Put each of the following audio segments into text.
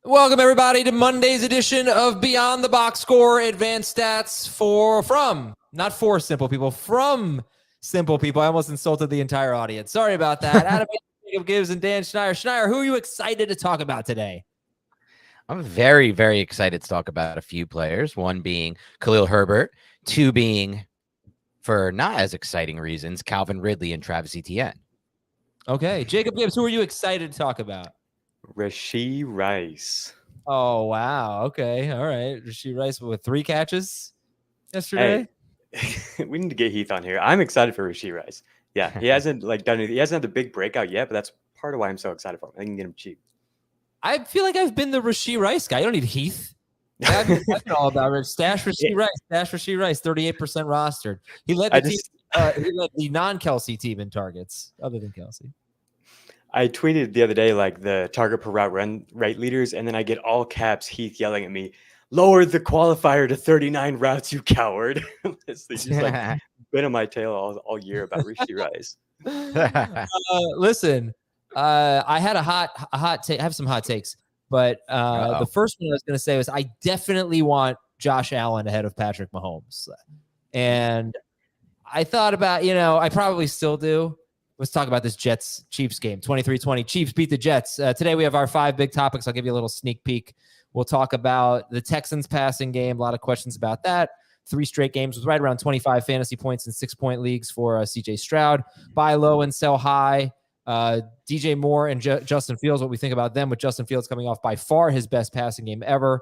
Welcome, everybody, to Monday's edition of Beyond the Box Score Advanced Stats from Simple People. I almost insulted the entire audience. Sorry about that. Adam Gibbs and Dan Schneider. Schneider, who are you excited to talk about today? I'm very, very excited to talk about a few players. One being Khalil Herbert. Two being, for not as exciting reasons, Calvin Ridley and Travis Etienne. Okay. Jacob Gibbs, who are you excited to talk about? Rashee Rice. Oh, wow. Okay. All right. Rashee Rice with 3 catches yesterday. Hey, we need to get Heath on here. I'm excited for Rashee Rice. Yeah, he hasn't done anything. He hasn't had the big breakout yet, but that's part of why I'm so excited for him. I can get him cheap. I feel like I've been the Rashee Rice guy. I don't need Heath. I've been all about it. Stash Rashee Rice. Stash Rashee Rice. 38% rostered. He led the non-Kelsey team in targets, other than Kelsey. I tweeted the other day the target per route run rate leaders, and then I get all caps Heath yelling at me, "Lower the qualifier to 39 routes, you coward!" It's just been on my tail all year about Rashee Rice. Listen, I had a hot take. I have some hot takes, but the first one I was going to say was I definitely want Josh Allen ahead of Patrick Mahomes, and I thought about I probably still do. Let's talk about this Jets-Chiefs game, 23-20. Chiefs beat the Jets. Today we have our 5 big topics. I'll give you a little sneak peek. We'll talk about the Texans passing game. A lot of questions about that. 3 straight games with right around 25 fantasy points in 6-point leagues for C.J. Stroud. Buy low and sell high. DJ Moore and Justin Fields, what we think about them, with Justin Fields coming off by far his best passing game ever.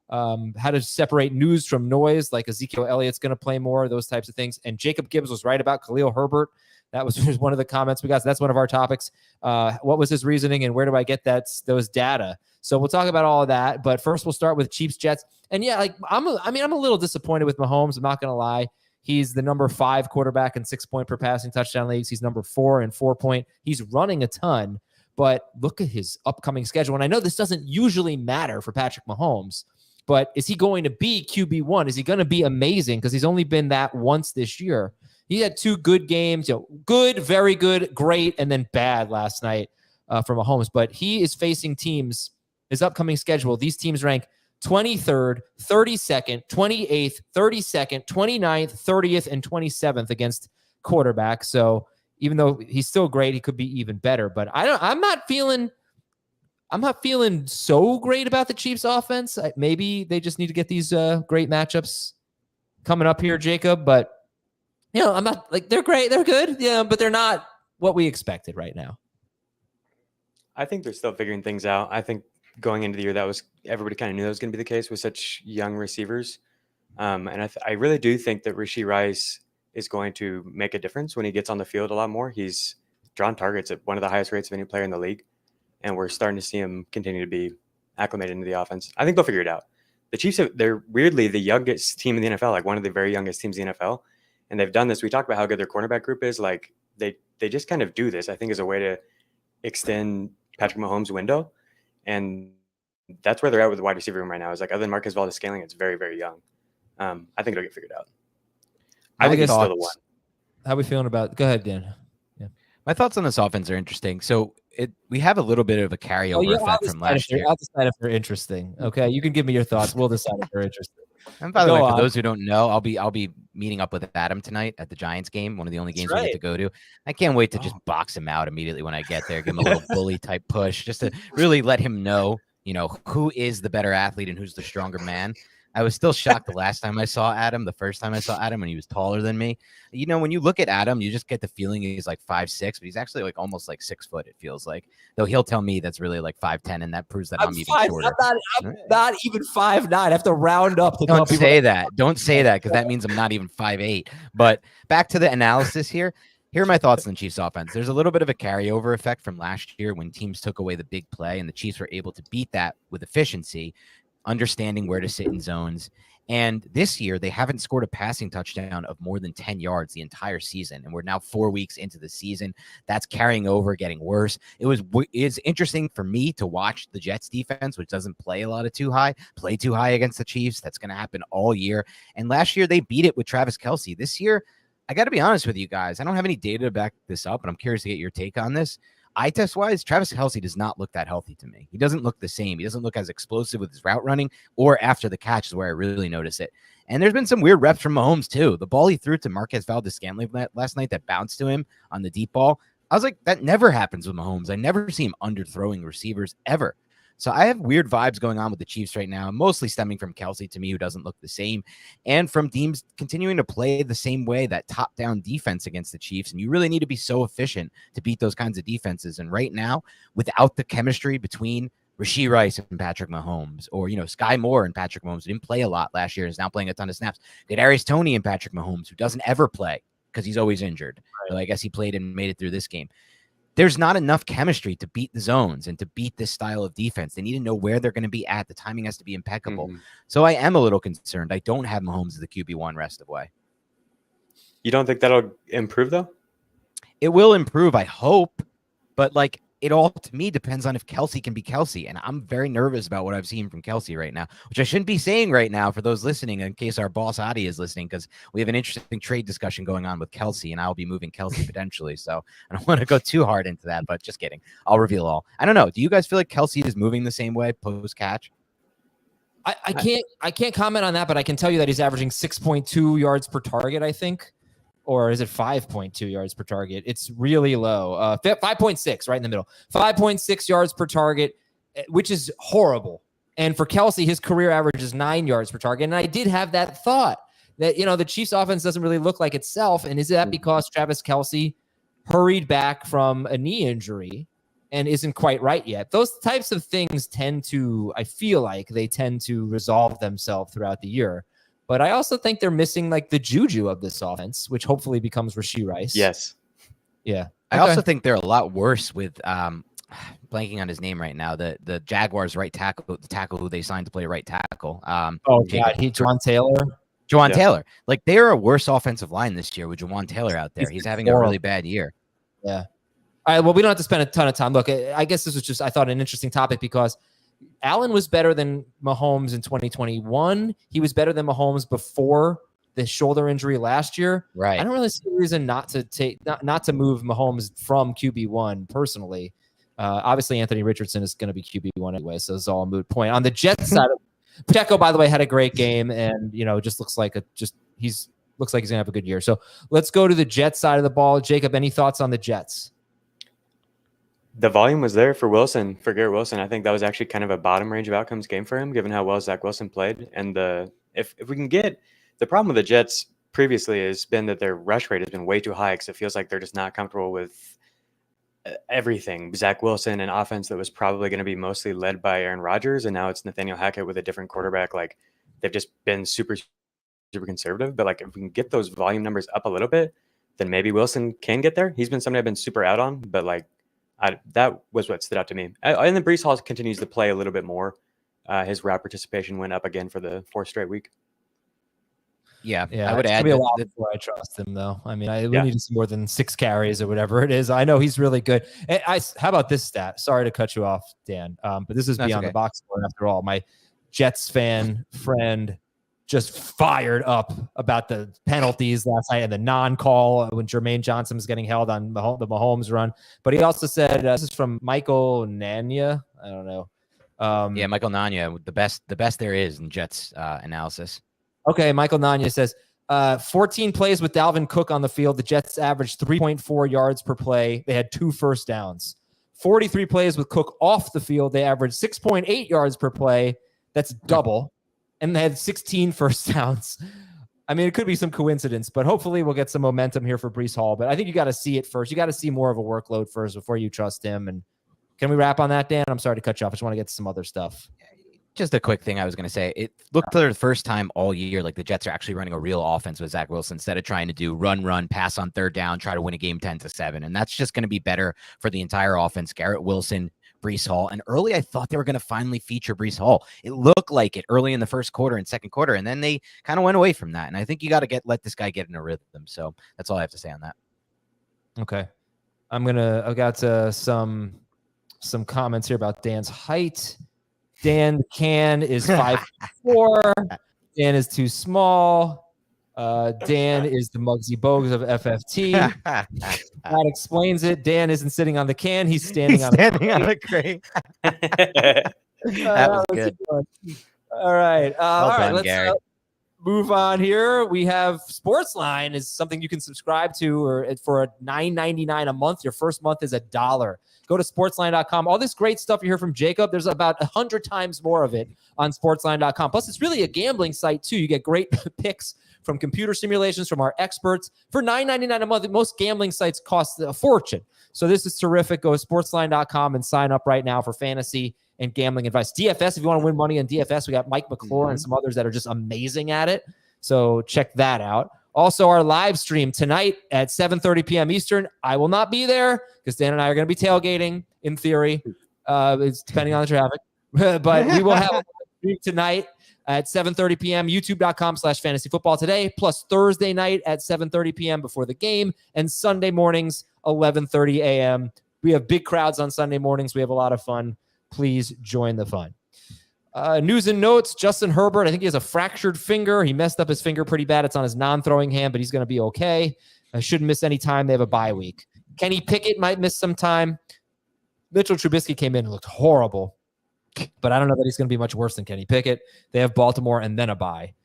How to separate news from noise, like Ezekiel Elliott's going to play more, those types of things. And Jacob Gibbs was right about Khalil Herbert. That was one of the comments we got. So that's one of our topics. What was his reasoning and where do I get those data? So we'll talk about all of that. But first, we'll start with Chiefs Jets. And yeah, I'm a little disappointed with Mahomes. I'm not going to lie. He's the number 5 quarterback in 6-point per passing touchdown leagues. He's number 4 in 4-point. He's running a ton. But look at his upcoming schedule. And I know this doesn't usually matter for Patrick Mahomes. But is he going to be QB1? Is he going to be amazing? Because he's only been that once this year. He had 2 good games, good, very good, great, and then bad last night for Mahomes. But he is facing teams, his upcoming schedule, these teams rank 23rd, 32nd, 28th, 32nd, 29th, 30th, and 27th against quarterbacks. So even though he's still great, he could be even better. But I'm not feeling so great about the Chiefs offense. Maybe they just need to get these great matchups coming up here, Jacob. But I'm not they're great, they're good, but they're not what we expected right now. I think they're still figuring things out. I think going into the year, everybody kind of knew that was going to be the case with such young receivers. And I really do think that Rashee Rice is going to make a difference when he gets on the field a lot more. He's drawn targets at one of the highest rates of any player in the league. And we're starting to see him continue to be acclimated into the offense. I think they'll figure it out. The Chiefs, they're weirdly the youngest team in the NFL, one of the very youngest teams in the NFL. And they've done this. We talked about how good their cornerback group is. They just kind of do this, I think, as a way to extend Patrick Mahomes' window. And that's where they're at with the wide receiver room right now. Is other than Marquez Valdes-Scantling, it's very, very young. I think it'll get figured out. I think it's still the one. How are we feeling about? Go ahead, Dan. Yeah. My thoughts on this offense are interesting. So we have a little bit of a carryover effect from last year. I'll decide if they're interesting. Okay, you can give me your thoughts. We'll decide if they're interesting. And by the way, for those who don't know, I'll be meeting up with Adam tonight at the Giants game, one of the only games we get to go to. I can't wait to just box him out immediately when I get there, give him a little bully type push, just to really let him know, who is the better athlete and who's the stronger man. I was still shocked the first time I saw Adam, when he was taller than me. When you look at Adam, you just get the feeling he's 5'6", but he's actually almost 6 foot, it feels like. Though he'll tell me that's really 5'10", and that proves that I'm even shorter. I'm not even 5'9". I have to round up. Don't say that. Don't say that, because that means I'm not even 5'8". But back to the analysis here. Here are my thoughts on the Chiefs offense. There's a little bit of a carryover effect from last year when teams took away the big play, and the Chiefs were able to beat that with efficiency, understanding where to sit in zones. And this year, they haven't scored a passing touchdown of more than 10 yards the entire season. And we're now 4 weeks into the season. That's carrying over, getting worse. It's interesting for me to watch the Jets defense, which doesn't play a lot of play too high against the Chiefs. That's going to happen all year. And last year, they beat it with Travis Kelce. This year, I got to be honest with you guys. I don't have any data to back this up, and I'm curious to get your take on this. eye test wise, Travis Kelce does not look that healthy to me. He doesn't look the same. He doesn't look as explosive with his route running or after the catch is where I really notice it. And there's been some weird reps from Mahomes too. The ball he threw to Marquez Valdes-Scantling last night that bounced to him on the deep ball, I was like, that never happens with Mahomes. I never see him underthrowing receivers ever. So I have weird vibes going on with the Chiefs right now, mostly stemming from Kelce to me, who doesn't look the same, and from teams continuing to play the same way, that top-down defense against the Chiefs. And you really need to be so efficient to beat those kinds of defenses. And right now, without the chemistry between Rashee Rice and Patrick Mahomes, or, Sky Moore and Patrick Mahomes, who didn't play a lot last year, is now playing a ton of snaps. Kadarius Toney and Patrick Mahomes, who doesn't ever play because he's always injured. Right. So I guess he played and made it through this game. There's not enough chemistry to beat the zones and to beat this style of defense. They need to know where they're going to be at. The timing has to be impeccable. Mm-hmm. So I am a little concerned. I don't have Mahomes as the QB1 rest of way. You don't think that'll improve, though? It will improve, I hope. But, it all, to me, depends on if Kelce can be Kelce. And I'm very nervous about what I've seen from Kelce right now, which I shouldn't be saying right now for those listening in case our boss Adi is listening, because we have an interesting trade discussion going on with Kelce, and I'll be moving Kelce potentially. So I don't want to go too hard into that, but just kidding. I'll reveal all. I don't know. Do you guys feel like Kelce is moving the same way post-catch? I can't comment on that, but I can tell you that he's averaging 6.2 yards per target, I think. Or is it 5.2 yards per target? It's really low. 5.6, right in the middle. 5.6 yards per target, which is horrible. And for Kelce, his career average is 9 yards per target. And I did have that thought that, the Chiefs offense doesn't really look like itself. And is that because Travis Kelce hurried back from a knee injury and isn't quite right yet? Those types of things I feel like they tend to resolve themselves throughout the year. But I also think they're missing the juju of this offense, which hopefully becomes Rashee Rice. Yes. Yeah. I also think they're a lot worse with blanking on his name right now. The Jaguars right tackle, the tackle who they signed to play right tackle. Juwan Taylor. Juwan Taylor. They are a worse offensive line this year with Juwan Taylor out there. He's having a really bad year. Yeah. All right. Well, we don't have to spend a ton of time. Look, I guess this was just, I thought, an interesting topic because Allen was better than Mahomes in 2021. He was better than Mahomes before the shoulder injury last year. Right. I don't really see a reason not to move Mahomes from QB1 personally. Obviously, Anthony Richardson is going to be QB1 anyway, so it's all a moot point. On the Jets side, Pacheco, by the way, had a great game, and just looks like he's going to have a good year. So let's go to the Jets side of the ball. Jacob, any thoughts on the Jets? The volume was there for Garrett Wilson. I think that was actually kind of a bottom range of outcomes game for him, given how well Zach Wilson played. And if we can get the problem with the Jets previously has been that their rush rate has been way too high because it feels like they're just not comfortable with everything. Zach Wilson, an offense that was probably going to be mostly led by Aaron Rodgers, and now it's Nathaniel Hackett with a different quarterback. They've just been super, super conservative. But if we can get those volume numbers up a little bit, then maybe Wilson can get there. He's been somebody I've been super out on, but that was what stood out to me. And then Breece Hall continues to play a little bit more. His route participation went up again for the fourth straight week. Yeah, I would add a while before I trust him, though. I mean, we need to see more than 6 carries or whatever it is. I know he's really good. And how about this stat? Sorry to cut you off, Dan, but this is beyond the box score after all. My Jets fan friend just fired up about the penalties last night and the non-call when Jermaine Johnson was getting held on the Mahomes run. But he also said, this is from Michael Nania. I don't know. Michael Nania, the best there is in Jets analysis. Okay, Michael Nania says, 14 plays with Dalvin Cook on the field. The Jets averaged 3.4 yards per play. They had 2 first downs. 43 plays with Cook off the field. They averaged 6.8 yards per play. That's double. And they had 16 first downs. I mean, it could be some coincidence, but hopefully we'll get some momentum here for Breece Hall. But I think you got to see it first. You got to see more of a workload first before you trust him. And can we wrap on that, Dan? I'm sorry to cut you off. I just want to get to some other stuff. Just a quick thing I was going to say. It looked for the first time all year like the Jets are actually running a real offense with Zach Wilson instead of trying to do run, pass on third down, try to win a game 10-7. And that's just going to be better for the entire offense. Garrett Wilson, Breece Hall. And early, I thought they were going to finally feature Breece Hall. It looked like it early in the first quarter and second quarter, and then they kind of went away from that. And I think you got to let this guy get in a rhythm. So that's all I have to say on that. Okay. I've got some comments here about Dan's height. Dan Can is 5'4". Dan is too small. Dan is the Muggsy Bogues of FFT. That explains it. Dan isn't sitting on the can. He's standing on a crate. That was good. All right. Well done, let's Gary. Move on here. We have Sportsline is something you can subscribe to or for $9.99 a month. Your first month is $1. Go to sportsline.com. All this great stuff you hear from Jacob, there's about 100 times more of it on sportsline.com. Plus, it's really a gambling site, too. You get great picks from computer simulations from our experts for $9.99 a month. Most gambling sites cost a fortune. So this is terrific. Go to sportsline.com and sign up right now for fantasy and gambling advice. DFS, if you want to win money on DFS, we got Mike McLaughlin and some others that are just amazing at it. So check that out. Also, our live stream tonight at 7:30 p.m. Eastern. I will not be there because Dan and I are going to be tailgating in theory. It's depending on the traffic. But we will have a stream tonight at 7:30 p.m. YouTube.com/fantasyfootball today, plus Thursday night at 7:30 p.m. before the game, and Sunday mornings, 11:30 a.m. We have big crowds on Sunday mornings. We have a lot of fun. Please join the fun. News and notes, Justin Herbert, I think he has a fractured finger. He messed up his finger pretty bad. It's on his non-throwing hand, but he's going to be okay. Shouldn't miss any time. They have a bye week. Kenny Pickett might miss some time. Mitchell Trubisky came in and looked horrible, but I don't know that he's going to be much worse than Kenny Pickett. They have Baltimore and then a bye.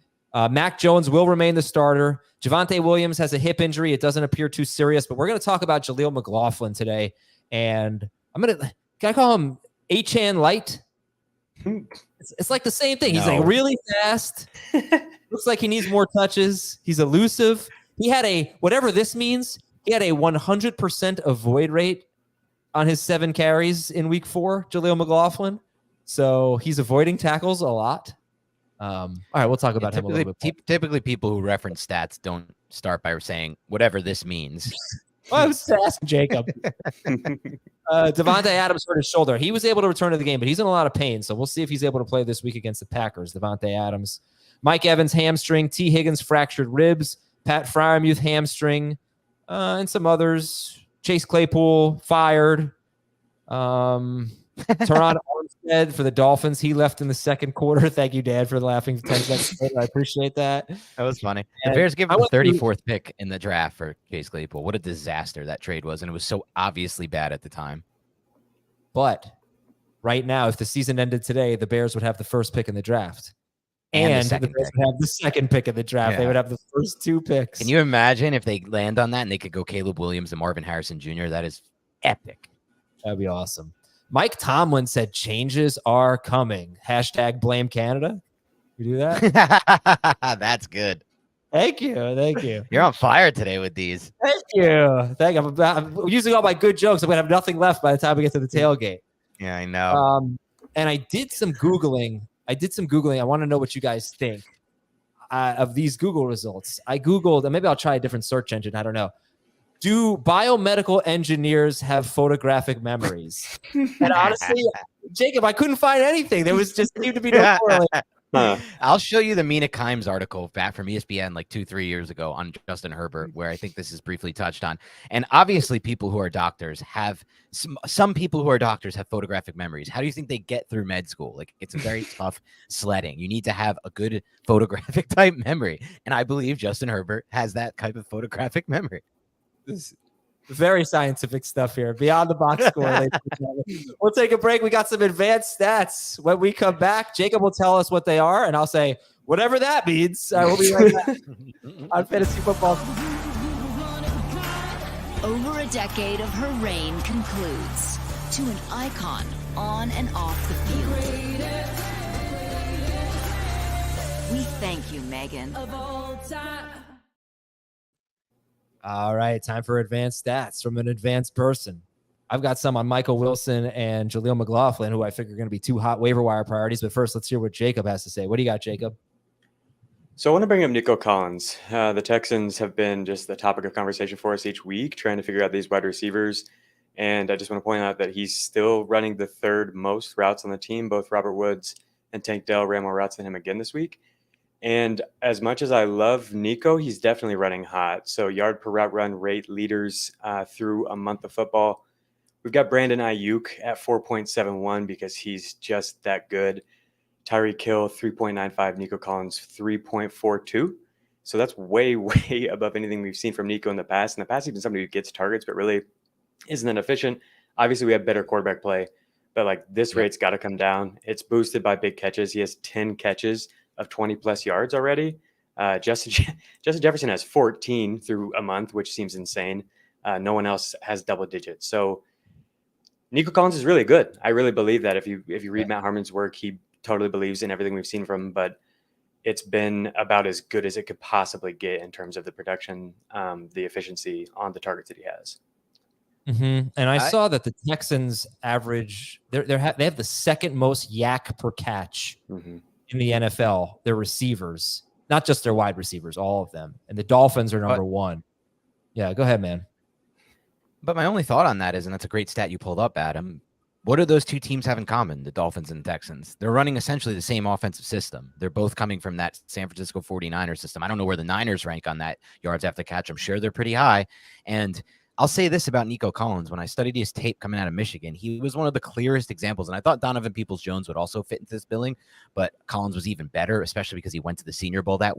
Mac Jones will remain the starter. Javonte Williams has a hip injury. It doesn't appear too serious, but we're going to talk about Jaleel McLaughlin today. And can I call him Achane Light? It's like the same thing. He's like really fast. Looks like he needs more touches. He's elusive. He had whatever this means, he had a 100% avoid rate on his 7 carries in week 4, Jaleel McLaughlin. So he's avoiding tackles a lot. All right, we'll talk about him a little bit more. Typically, people who reference stats don't start by saying whatever this means. Well, I was asking Jacob. Devontae Adams hurt his shoulder. He was able to return to the game, but he's in a lot of pain. So we'll see if he's able to play this week against the Packers. Devontae Adams. Mike Evans, hamstring. T. Higgins, fractured ribs. Pat Fryermuth, hamstring. And some others. Chase Claypool, fired. Teron Armstead for the Dolphins. He left in the second quarter. Thank you, Dad, for laughing for 10 seconds later. I appreciate that. That was funny. The Bears gave him the 34th pick in the draft for Chase Claypool. What a disaster that trade was, and it was so obviously bad at the time. But right now, if the season ended today, the Bears would have the first pick in the draft. And the Bears would have the second pick in the draft. Yeah. They would have the first 2 picks. Can you imagine if they land on that and they could go Caleb Williams and Marvin Harrison Jr.? That is epic. That'd be awesome. Mike Tomlin said changes are coming. # blame Canada. You do that? That's good. Thank you. You're on fire today with these. Thank you. I'm using all my good jokes. I'm going to have nothing left by the time we get to the tailgate. Yeah, I know. And I did some Googling. I want to know what you guys think of these Google results. I Googled, and maybe I'll try a different search engine. I don't know. Do biomedical engineers have photographic memories? And honestly, Jacob, I couldn't find anything. There was just seemed to be no correlation. I'll show you the Mina Kimes article back from ESPN like 2-3 years ago on Justin Herbert, where I think this is briefly touched on. And obviously, people who are doctors have some people who are doctors have photographic memories. How do you think they get through med school? Like, it's a very tough sledding. You need to have a good photographic type memory. And I believe Justin Herbert has that type of photographic memory. This very scientific stuff here. Beyond the box score. We'll take a break. We got some advanced stats. When we come back, Jacob will tell us what they are, and I'll say, whatever that means. I will be right back on Fantasy Football. Over a decade of her reign concludes to an icon on and off the field. We thank you, Megan. All right, time for advanced stats from an advanced person. I've got some on Michael Wilson and Jaleel McLaughlin, who I figure are going to be 2 hot waiver wire priorities. But first, let's hear what Jacob has to say. What do you got, Jacob? So I want to bring up Nico Collins. The Texans have been just the topic of conversation for us each week, trying to figure out these wide receivers. And I just want to point out that he's still running the 3rd most routes on the team. Both Robert Woods and Tank Dell ran more routes than him again this week. And as much as I love Nico, he's definitely running hot. So yard per route run rate leaders through a month of football. We've got Brandon Ayuk at 4.71 because he's just that good. Tyreek Hill, 3.95. Nico Collins, 3.42. So that's way, way above anything we've seen from Nico in the past. In the past, he's been somebody who gets targets, but really isn't that efficient. Obviously, we have better quarterback play, but like this rate's got to come down. It's boosted by big catches. He has 10 catches of 20+ yards already. Justin Jefferson has 14 through a month, which seems insane. No one else has double digits. So Nico Collins is really good. I really believe that. If you read Matt Harmon's work, he totally believes in everything we've seen from him, but it's been about as good as it could possibly get in terms of the production, the efficiency on the targets that he has. Mm-hmm. And I saw that the Texans average, they have the second most yak per catch in the NFL. Their receivers, not just their wide receivers, all of them. And the Dolphins are number one. Yeah, go ahead, man. But my only thought on that is, and that's a great stat you pulled up, Adam, what do those two teams have in common, the Dolphins and the Texans? They're running essentially the same offensive system. They're both coming from that San Francisco 49ers system. I don't know where the Niners rank on that yards after catch. I'm sure they're pretty high. And I'll say this about Nico Collins. When I studied his tape coming out of Michigan, he was one of the clearest examples. And I thought Donovan Peoples-Jones would also fit into this billing, but Collins was even better, especially because he went to the Senior Bowl that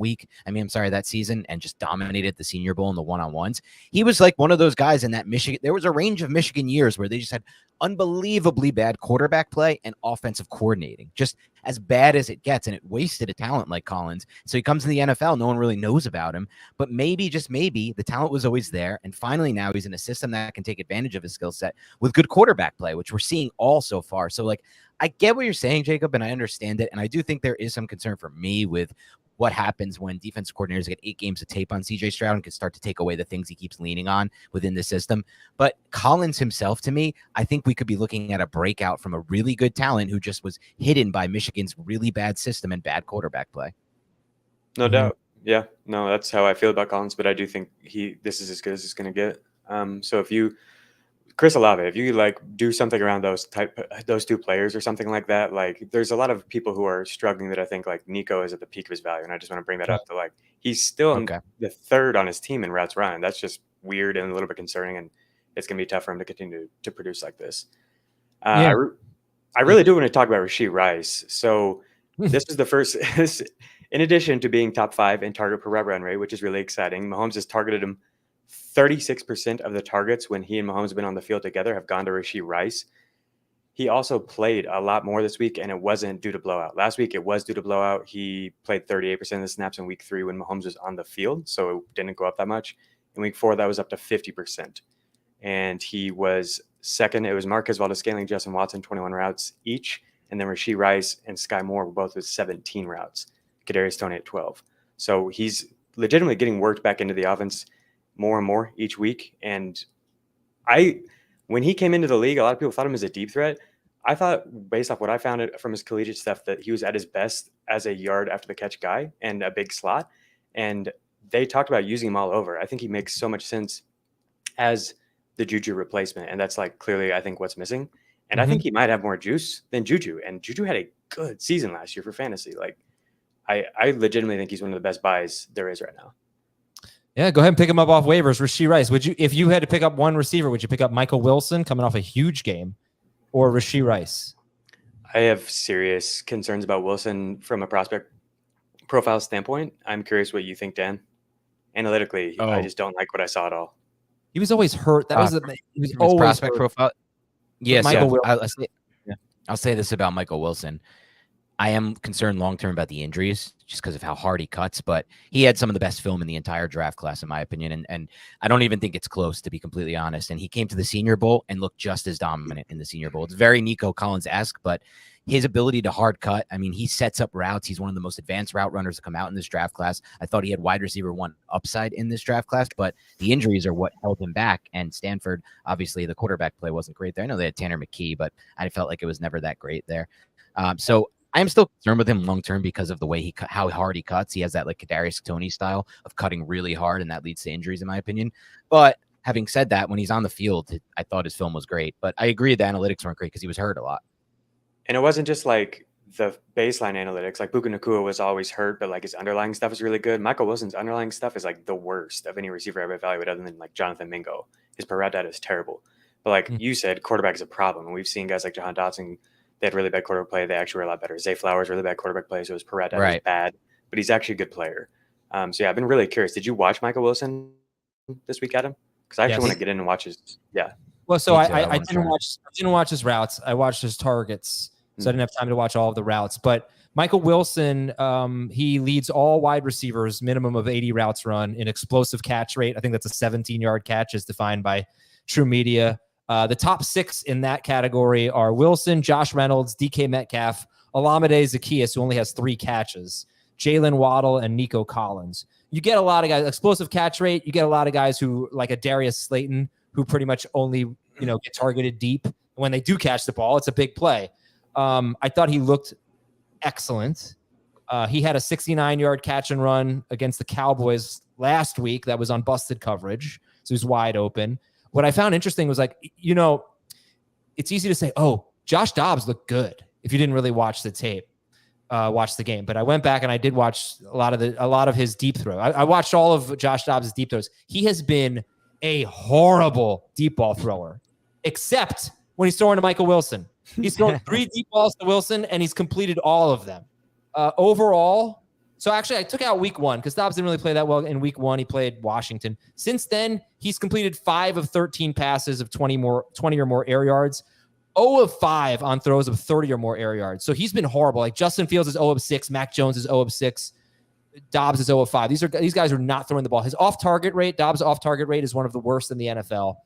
season, and just dominated the Senior Bowl in the one-on-ones. He was like one of those guys in that Michigan. There was a range of Michigan years where they just had unbelievably bad quarterback play and offensive coordinating, just as bad as it gets. And it wasted a talent like Collins. So he comes in the NFL. No one really knows about him, but maybe, just maybe, the talent was always there. And finally, now he's in a system that can take advantage of his skill set with good quarterback play, which we're seeing all so far. So like, I get what you're saying, Jacob, and I understand it. And I do think there is some concern for me with what happens when defensive coordinators get 8 games of tape on CJ Stroud and can start to take away the things he keeps leaning on within the system. But Collins himself, to me, I think we could be looking at a breakout from a really good talent who just was hidden by Michigan's really bad system and bad quarterback play. No doubt. Yeah, no, that's how I feel about Collins, but I do think this is as good as it's going to get. So if you, Chris Olave, if you like do something around those two players or something like that, like there's a lot of people who are struggling that I think like Nico is at the peak of his value. And I just want to bring that up to like, he's still the third on his team in routes run. That's just weird and a little bit concerning. And it's going to be tough for him to continue to produce like this. I really do want to talk about Rashee Rice. So this is the first, in addition to being top 5 in target per route run rate, which is really exciting. Mahomes has targeted him 36% of the targets when he and Mahomes have been on the field together have gone to Rashee Rice. He also played a lot more this week, and it wasn't due to blowout. Last week, it was due to blowout. He played 38% of the snaps in week 3 when Mahomes was on the field, so it didn't go up that much. In week 4, that was up to 50%. And he was second. It was Marquez Valdes-Scantling, Justin Watson, 21 routes each, and then Rashee Rice and Sky Moore were both with 17 routes. Kadarius Toney at 12. So he's legitimately getting worked back into the offense more and more each week. And when he came into the league, a lot of people thought him as a deep threat. I thought, based off what I found from his collegiate stuff, that he was at his best as a yard after the catch guy and a big slot. And they talked about using him all over. I think he makes so much sense as the Juju replacement. And that's like clearly, I think, what's missing. And I think he might have more juice than Juju. And Juju had a good season last year for fantasy. Like, I legitimately think he's one of the best buys there is right now. Yeah, go ahead and pick him up off waivers. Rashee Rice. Would you, if you had to pick up one receiver, would you pick up Michael Wilson coming off a huge game, or Rashee Rice? I have serious concerns about Wilson from a prospect profile standpoint. I'm curious what you think, Dan. Analytically, I just don't like what I saw at all. He was always hurt. He was always prospect hurt. Profile. Yes, Michael I'll say this about Michael Wilson. I am concerned long-term about the injuries just because of how hard he cuts, but he had some of the best film in the entire draft class, in my opinion. And I don't even think it's close, to be completely honest. And he came to the Senior Bowl and looked just as dominant in the Senior Bowl. It's very Nico Collins-esque, but his ability to hard cut, I mean, he sets up routes. He's one of the most advanced route runners to come out in this draft class. I thought he had wide receiver 1 upside in this draft class, but the injuries are what held him back. And Stanford, obviously, the quarterback play wasn't great there. I know they had Tanner McKee, but I felt like it was never that great there. So I am still concerned with him long-term because of the way how hard he cuts. He has that like Kadarius Toney style of cutting really hard, and that leads to injuries, in my opinion. But having said that, when he's on the field, I thought his film was great. But I agree the analytics weren't great because he was hurt a lot. And it wasn't just like the baseline analytics. Like Puka Nacua was always hurt, but like his underlying stuff is really good. Michael Wilson's underlying stuff is like the worst of any receiver I've evaluated, other than like Jonathan Mingo. His per route data is terrible. But like you said, quarterback is a problem. And we've seen guys like Jahan Dotson. They had really bad quarterback play. They actually were a lot better. Zay Flowers, really bad quarterback play, so his per route data is bad, but he's actually a good player. So yeah, I've been really curious. Did you watch Michael Wilson this week, Adam? Because I actually want to get in and watch his. Yeah. Well, so I didn't watch his routes. I watched his targets, so I didn't have time to watch all of the routes. But Michael Wilson, he leads all wide receivers, minimum of 80 routes run in explosive catch rate. I think that's a 17-yard catch as defined by True Media. The top 6 in that category are Wilson, Josh Reynolds, DK Metcalf, Olamide Zaccheaus, who only has 3 catches, Jalen Waddle, and Nico Collins. You get a lot of guys, explosive catch rate. You get a lot of guys who, like a Darius Slayton, who pretty much only get targeted deep. When they do catch the ball, it's a big play. I thought he looked excellent. He had a 69-yard catch and run against the Cowboys last week that was on busted coverage, so he was wide open. What I found interesting was it's easy to say, oh, Josh Dobbs looked good if you didn't really watch the tape, watch the game. But I went back and I did watch a lot of his deep throw. I watched all of Josh Dobbs' deep throws. He has been a horrible deep ball thrower, except when he's throwing to Michael Wilson. He's thrown 3 deep balls to Wilson, and he's completed all of them. Overall, so actually I took out week 1 because Dobbs didn't really play that well in week 1. He played Washington. Since then, he's completed 5 of 13 passes of 20 or more air yards, 0 of 5 on throws of 30 or more air yards. So he's been horrible. Like Justin Fields is 0 of 6. Mac Jones is 0 of 6. Dobbs is 0 of 5. These guys are not throwing the ball. His off-target rate, Dobbs' off-target rate is one of the worst in the NFL.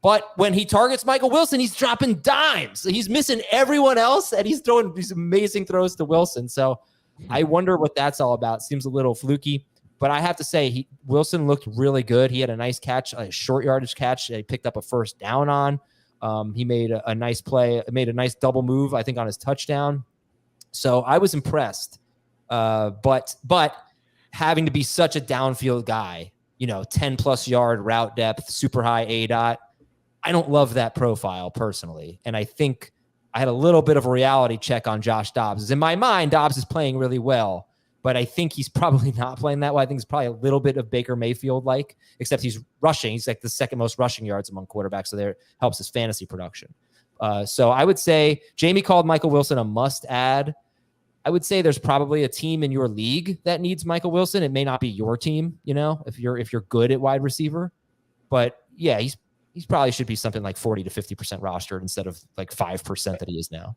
But when he targets Michael Wilson, he's dropping dimes. He's missing everyone else, and he's throwing these amazing throws to Wilson. So I wonder what that's all about. Seems a little fluky. But I have to say, Wilson looked really good. He had a nice catch, a short yardage catch. He picked up a first down on. He made a nice play, made a nice double move, I think, on his touchdown. So I was impressed. But having to be such a downfield guy, 10-plus yard route depth, super high ADOT, I don't love that profile personally. And I think I had a little bit of a reality check on Josh Dobbs. In my mind, Dobbs is playing really well, but I think he's probably not playing that well. I think it's probably a little bit of Baker Mayfield-like, except he's rushing. He's like the second most rushing yards among quarterbacks, so there helps his fantasy production. So I would say Jamie called Michael Wilson a must-add. I would say there's probably a team in your league that needs Michael Wilson. It may not be your team, if you're good at wide receiver. But yeah, he's probably should be something like 40 to 50% rostered instead of like 5% that he is now.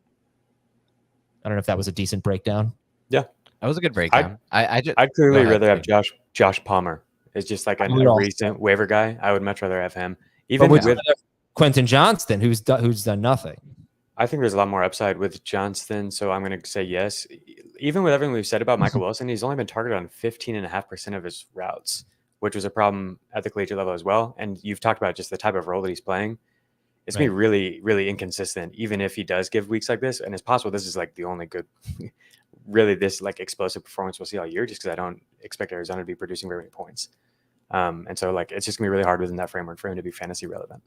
I don't know if that was a decent breakdown. Yeah, that was a good breakdown. I'd clearly rather have Josh Palmer. It's just like a recent waiver guy. I would much rather have him. Even with Quentin Johnston, who's done nothing. I think there's a lot more upside with Johnston, so I'm going to say yes. Even with everything we've said about Michael Wilson, he's only been targeted on 15.5% of his routes, which was a problem at the collegiate level as well. And you've talked about just the type of role that he's playing. It's going to be really, really inconsistent, even if he does give weeks like this. And it's possible this is like the only good, really this like explosive performance we'll see all year, just because I don't expect Arizona to be producing very many points. And so like it's just going to be really hard within that framework for him to be fantasy relevant.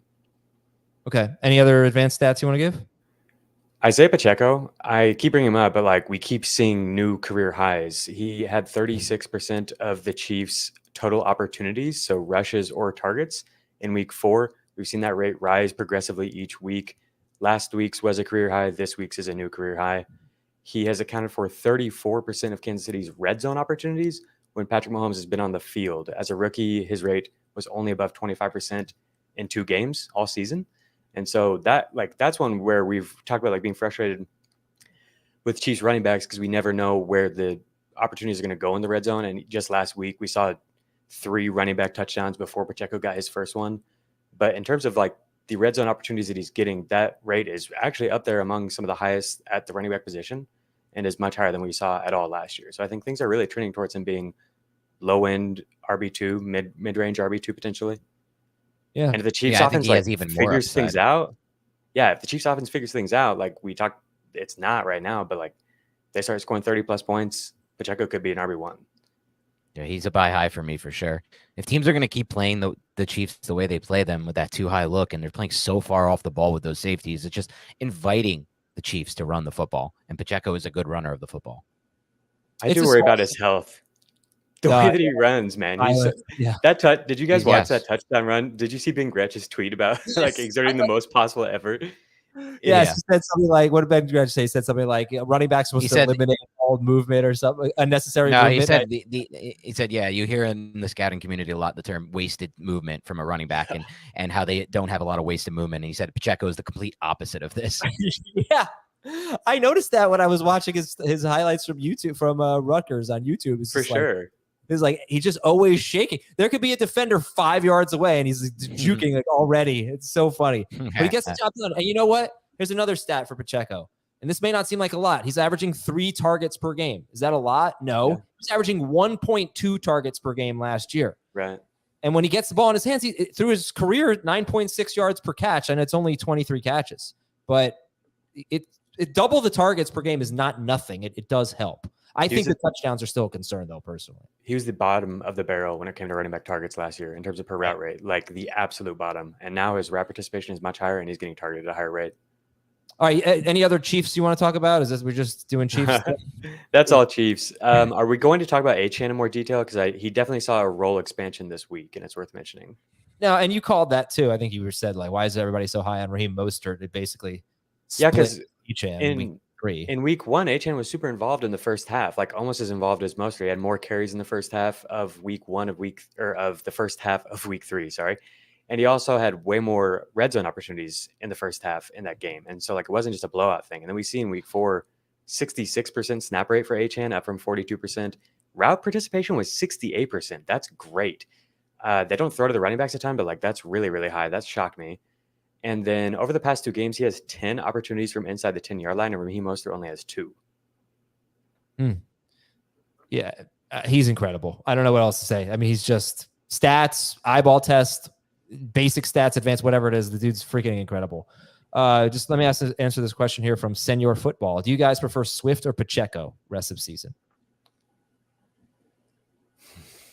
Okay. Any other advanced stats you want to give? Isiah Pacheco, I keep bringing him up, but like we keep seeing new career highs. He had 36% of the Chiefs' total opportunities, so rushes or targets in week 4. We've seen that rate rise progressively each week. Last week's was a career high. This week's is a new career high. He has accounted for 34% of Kansas City's red zone opportunities when Patrick Mahomes has been on the field. As a rookie, his rate was only above 25% in 2 games all season. And so that's one where we've talked about like being frustrated with Chiefs running backs because we never know where the opportunities are going to go in the red zone. And just last week we saw 3 running back touchdowns before Pacheco got his first one. But in terms of like the red zone opportunities that he's getting, that rate is actually up there among some of the highest at the running back position and is much higher than we saw at all last year. So I think things are really trending towards him being low end RB2, mid-range RB2 potentially. Yeah. And if the Chiefs offense figures things out, if the Chiefs offense figures things out, like we talked, it's not right now, but like they start scoring 30 plus points, Pacheco could be an RB1. Yeah, he's a buy high for me for sure. If teams are going to keep playing the Chiefs the way they play them with that too high look, and they're playing so far off the ball with those safeties, it's just inviting the Chiefs to run the football. And Pacheco is a good runner of the football. I do worry about his health. The way that he runs, man. Did you guys watch that touchdown run? Did you see Ben Gretch's tweet about like exerting the most possible effort? He said something like, what did Ben Gretch say? He said something like running backs supposed to eliminate called movement or something, unnecessary No, movement. he said, yeah, you hear in the scouting community a lot the term wasted movement from a running back and how they don't have a lot of wasted movement. And he said Pacheco is the complete opposite of this. Yeah. I noticed that when I was watching his highlights from YouTube, from Rutgers on YouTube. It's For sure. It's like he's just always shaking. There could be a defender 5 yards away and he's juking like already. It's so funny. But he gets the job done. And you know what? Here's another stat for Pacheco. And this may not seem like a lot. He's averaging 3 targets per game. Is that a lot? No. Yeah. He's averaging 1.2 targets per game last year. Right. And when he gets the ball in his hands, through his career, 9.6 yards per catch, and it's only 23 catches. But it double the targets per game is not nothing. It does help. I think the touchdowns are still a concern, though, personally. He was the bottom of the barrel when it came to running back targets last year in terms of per route rate, like the absolute bottom. And now his route participation is much higher, and he's getting targeted at a higher rate. All right. Any other Chiefs you want to talk about? Is this we're just doing Chiefs? That's all Chiefs. Are we going to talk about Achane in more detail? Because he definitely saw a role expansion this week, and it's worth mentioning. No, and you called that too. I think you said, like, why is everybody so high on Raheem Mostert? It basically because in week 1, Etienne was super involved in the first half, like almost as involved as Mostert. He had more carries in the first half of week 1 of the first half of week 3. Sorry. And he also had way more red zone opportunities in the first half in that game. And so like, it wasn't just a blowout thing. And then we see in week 4, 66% snap rate for Achane, up from 42%. Route participation was 68%. That's great. They don't throw to the running backs a ton, but like, that's really, really high. That shocked me. And then over the past 2 games, he has 10 opportunities from inside the 10-yard line, and Raheem Mostert only has 2. Yeah, he's incredible. I don't know what else to say. I mean, he's just stats, eyeball test, basic stats, advanced, whatever it is. The dude's freaking incredible. Just let me answer this question here from Senor Football. Do you guys prefer Swift or Pacheco rest of season?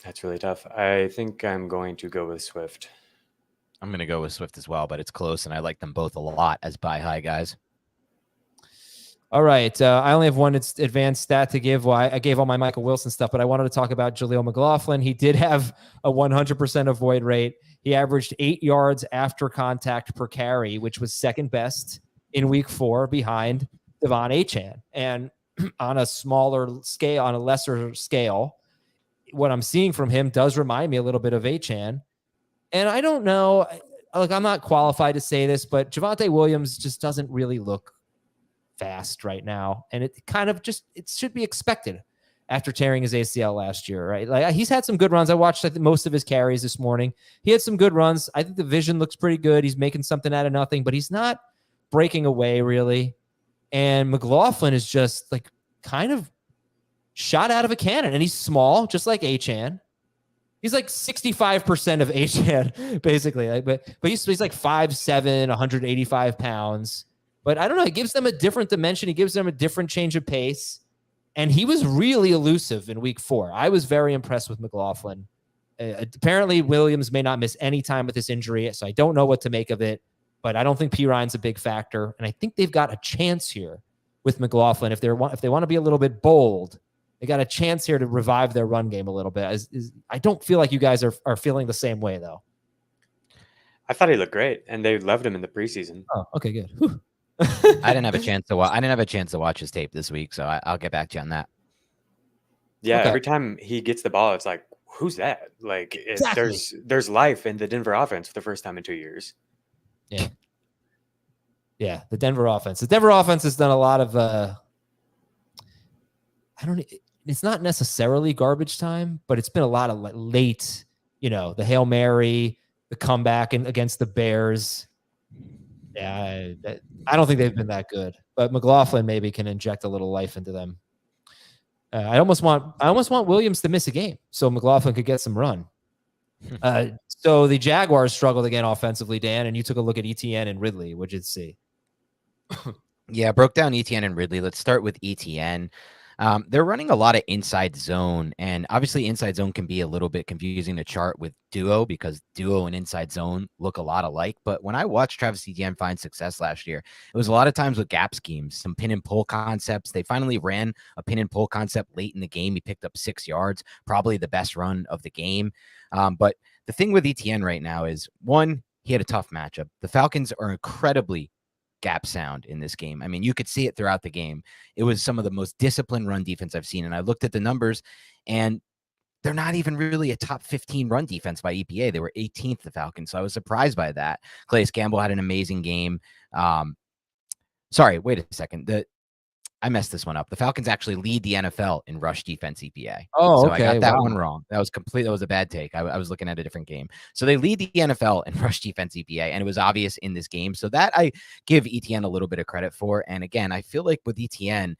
That's really tough. I think I'm going to go with Swift. I'm going to go with Swift as well, but it's close, and I like them both a lot as buy high guys. All right. I only have one advanced stat to give. Well, I gave all my Michael Wilson stuff, but I wanted to talk about Jaleel McLaughlin. He did have a 100% avoid rate. He averaged 8 yards after contact per carry, which was second best in week 4 behind Devon Achane. And on a smaller scale, on a lesser scale, what I'm seeing from him does remind me a little bit of Achane. And I don't know, like, I'm not qualified to say this, but Javonte Williams just doesn't really look fast right now. And it kind of it should be expected after tearing his ACL last year, right? Like, he's had some good runs. I watched most of his carries this morning. He had some good runs. I think the vision looks pretty good. He's making something out of nothing, but he's not breaking away really. And McLaughlin is just like kind of shot out of a cannon, and he's small, just like Achane. He's like 65% of Achane, basically. Like, but he's like 5'7", 185 pounds. But I don't know. It gives them a different dimension. He gives them a different change of pace. And he was really elusive in week 4. I was very impressed with McLaughlin. Apparently, Williams may not miss any time with this injury, so I don't know what to make of it. But I don't think P. Ryan's a big factor. And I think they've got a chance here with McLaughlin. If they want to be a little bit bold, they got a chance here to revive their run game a little bit. I don't feel like you guys are feeling the same way, though. I thought he looked great, and they loved him in the preseason. Oh, okay, good. Whew. I didn't have a chance to watch his tape this week, so I'll get back to you on that. Yeah, okay. Every time he gets the ball, it's like, who's that? Like, Exactly. there's life in the Denver offense for the first time in 2 years. Yeah, the Denver offense. The Denver offense has done a lot of it's not necessarily garbage time, but it's been a lot of late, the Hail Mary, the comeback against the Bears. Yeah, I don't think they've been that good, but McLaughlin maybe can inject a little life into them. I almost want Williams to miss a game so McLaughlin could get some run. So the Jaguars struggled again offensively, Dan, and you took a look at Etienne and Ridley. What'd you see? Yeah, broke down Etienne and Ridley. Let's start with Etienne. They're running a lot of inside zone, and obviously inside zone can be a little bit confusing to chart with duo because duo and inside zone look a lot alike. But when I watched Travis Etienne find success last year, it was a lot of times with gap schemes, some pin and pull concepts. They finally ran a pin and pull concept late in the game. He picked up 6 yards, probably the best run of the game. But the thing with Etienne right now is, one, he had a tough matchup. The Falcons are incredibly gap sound in this game. I mean, you could see it throughout the game. It was some of the most disciplined run defense I've seen. And I looked at the numbers, and they're not even really a top 15 run defense by EPA. They were 18th, the Falcons. So I was surprised by that. Calais Campbell had an amazing game. Sorry, wait a second. I messed this one up. The Falcons actually lead the NFL in rush defense EPA. Oh, so okay. I got that one wrong. That was a bad take. I was looking at a different game. So they lead the NFL in rush defense EPA, and it was obvious in this game. So that I give Etienne a little bit of credit for. And again, I feel like with Etienne,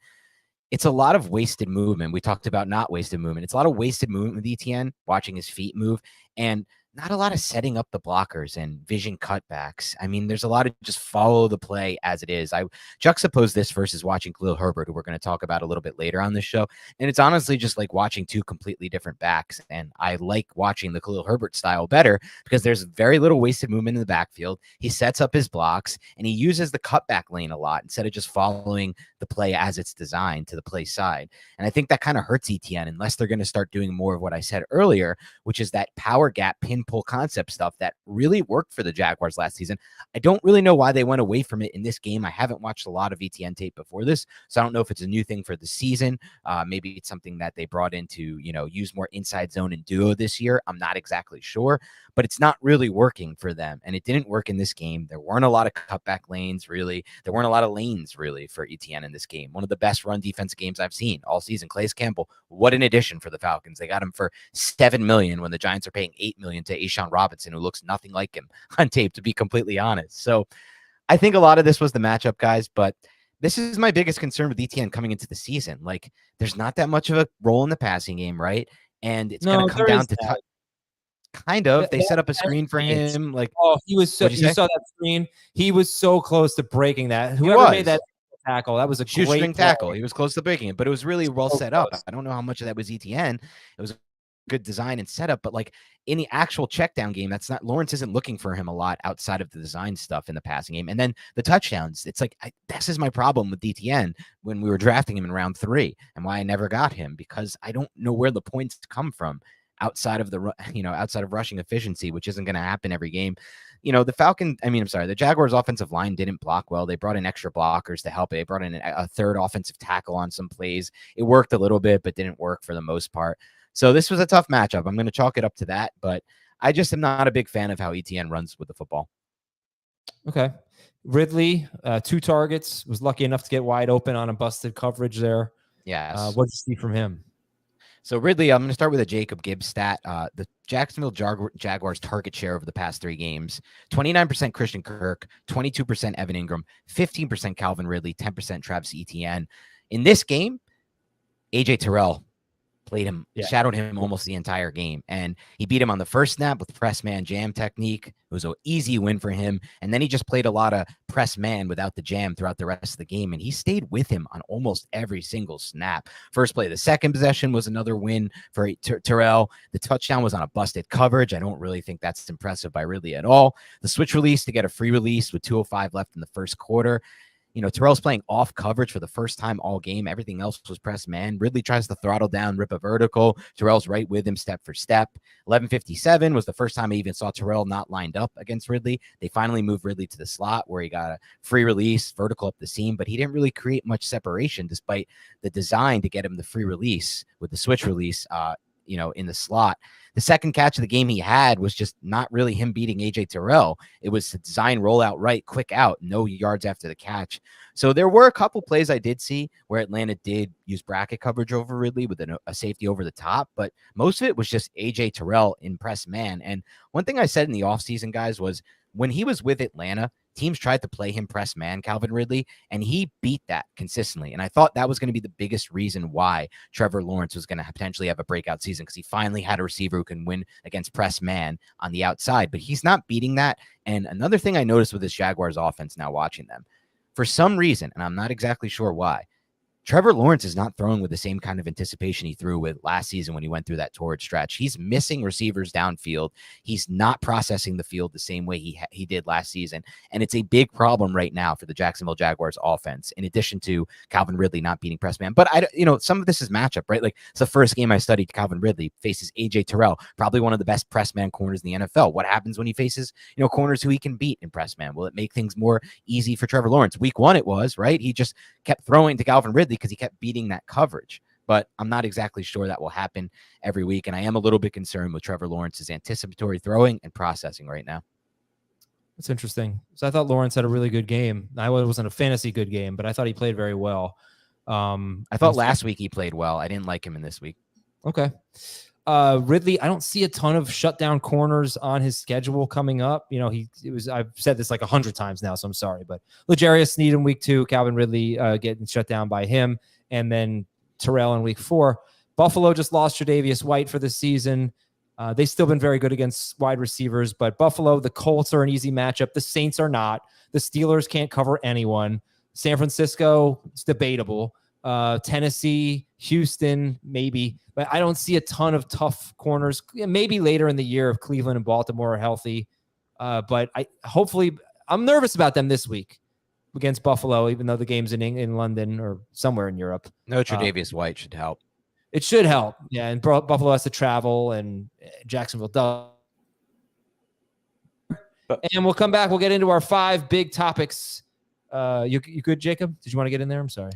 it's a lot of wasted movement. We talked about not wasted movement. It's a lot of wasted movement with Etienne, watching his feet move, and not a lot of setting up the blockers and vision cutbacks. I mean, there's a lot of just follow the play as it is. I juxtapose this versus watching Khalil Herbert, who we're going to talk about a little bit later on this show. And it's honestly just like watching two completely different backs. And I like watching the Khalil Herbert style better because there's very little wasted movement in the backfield. He sets up his blocks and he uses the cutback lane a lot instead of just following the play as it's designed to the play side. And I think that kind of hurts Etienne unless they're going to start doing more of what I said earlier, which is that power gap pin pull concept stuff that really worked for the Jaguars last season. I don't really know why they went away from it in this game. I haven't watched a lot of Etienne tape before this, so I don't know if it's a new thing for the season. Maybe it's something that they brought in to, use more inside zone and duo this year. I'm not exactly sure, but it's not really working for them. And it didn't work in this game. There weren't a lot of cutback lanes, really. There weren't a lot of lanes, really, for Etienne in this game. One of the best run defense games I've seen all season. Calais Campbell, what an addition for the Falcons. They got him for $7 million when the Giants are paying $8 million to Achane Robinson, who looks nothing like him on tape, to be completely honest. So I think a lot of this was the matchup, guys, but this is my biggest concern with Etienne coming into the season. Like, there's not that much of a role in the passing game, right? And it's going to come down to kind of. They set up a screen for him. Like, he was so. You saw that screen. He was so close to breaking that. Whoever made that tackle, that was a great tackle. He was close to breaking it, but it was really well set up. I don't know how much of that was Etienne. It was good design and setup, but like in the actual check down game, that's not, Lawrence isn't looking for him a lot outside of the design stuff in the passing game. And then the touchdowns, it's like, this is my problem with Etienne when we were drafting him in round 3 and why I never got him, because I don't know where the points come from outside of outside of rushing efficiency, which isn't going to happen every game. The Jaguars offensive line didn't block well. They brought in extra blockers to help it. They brought in a third offensive tackle on some plays. It worked a little bit, but didn't work for the most part. So this was a tough matchup. I'm going to chalk it up to that, but I just am not a big fan of how Etienne runs with the football. Okay. Ridley, 2 targets, was lucky enough to get wide open on a busted coverage there. Yes. What did you see from him? So Ridley, I'm going to start with a Jacob Gibbs stat. The Jacksonville Jaguars target share over the past 3 games, 29% Christian Kirk, 22% Evan Ingram, 15% Calvin Ridley, 10% Travis Etienne. In this game, AJ Terrell played him, shadowed him almost the entire game. And he beat him on the first snap with press man jam technique. It was an easy win for him. And then he just played a lot of press man without the jam throughout the rest of the game. And he stayed with him on almost every single snap. First play, the second possession was another win for Terrell. The touchdown was on a busted coverage. I don't really think that's impressive by Ridley at all. The switch release to get a free release with 2:05 left in the first quarter. Terrell's playing off coverage for the first time all game. Everything else was press man. Ridley tries to throttle down, rip a vertical. Terrell's right with him step for step. 11:57 was the first time I even saw Terrell not lined up against Ridley. They finally moved Ridley to the slot where he got a free release, vertical up the seam, but he didn't really create much separation despite the design to get him the free release with the switch release, in the slot. The second catch of the game he had was just not really him beating AJ Terrell. It was a design rollout right, quick out, no yards after the catch. So there were a couple plays I did see where Atlanta did use bracket coverage over Ridley with a safety over the top, but most of it was just AJ Terrell in press man. And one thing I said in the offseason, guys, was when he was with Atlanta, teams tried to play him press man, Calvin Ridley, and he beat that consistently. And I thought that was going to be the biggest reason why Trevor Lawrence was going to potentially have a breakout season, because he finally had a receiver who can win against press man on the outside. But he's not beating that. And another thing I noticed with this Jaguars offense now watching them, for some reason, and I'm not exactly sure why, Trevor Lawrence is not throwing with the same kind of anticipation he threw with last season when he went through that torrid stretch. He's missing receivers downfield. He's not processing the field the same way he did last season. And it's a big problem right now for the Jacksonville Jaguars offense, in addition to Calvin Ridley not beating press man. But some of this is matchup, right? Like, it's the first game I studied. Calvin Ridley faces AJ Terrell, probably one of the best press man corners in the NFL. What happens when he faces, corners who he can beat in press man? Will it make things more easy for Trevor Lawrence? Week 1 it was, right? He just kept throwing to Calvin Ridley because he kept beating that coverage. But I'm not exactly sure that will happen every week. And I am a little bit concerned with Trevor Lawrence's anticipatory throwing and processing right now. That's interesting. So I thought Lawrence had a really good game. I wasn't a fantasy good game, but I thought he played very well. I thought last week he played well. I didn't like him in this week. Okay. Ridley, I don't see a ton of shutdown corners on his schedule coming up. I've said this like 100 times now, so I'm sorry, but L'Jarius Sneed in week 2, Calvin Ridley getting shut down by him, and then Terrell in week 4. Buffalo just lost Tre'Davious White for the season. They've still been very good against wide receivers, but Buffalo, the Colts are an easy matchup. The Saints are not. The Steelers can't cover anyone. San Francisco, it's debatable. Tennessee, Houston, maybe. But I don't see a ton of tough corners. Maybe later in the year if Cleveland and Baltimore are healthy. But I'm nervous about them this week against Buffalo, even though the game's in London or somewhere in Europe. No, Tre'Davious White should help. It should help. Yeah, and Buffalo has to travel, and Jacksonville does. And we'll come back. We'll get into our 5 big topics. You good, Jacob? Did you want to get in there? I'm sorry.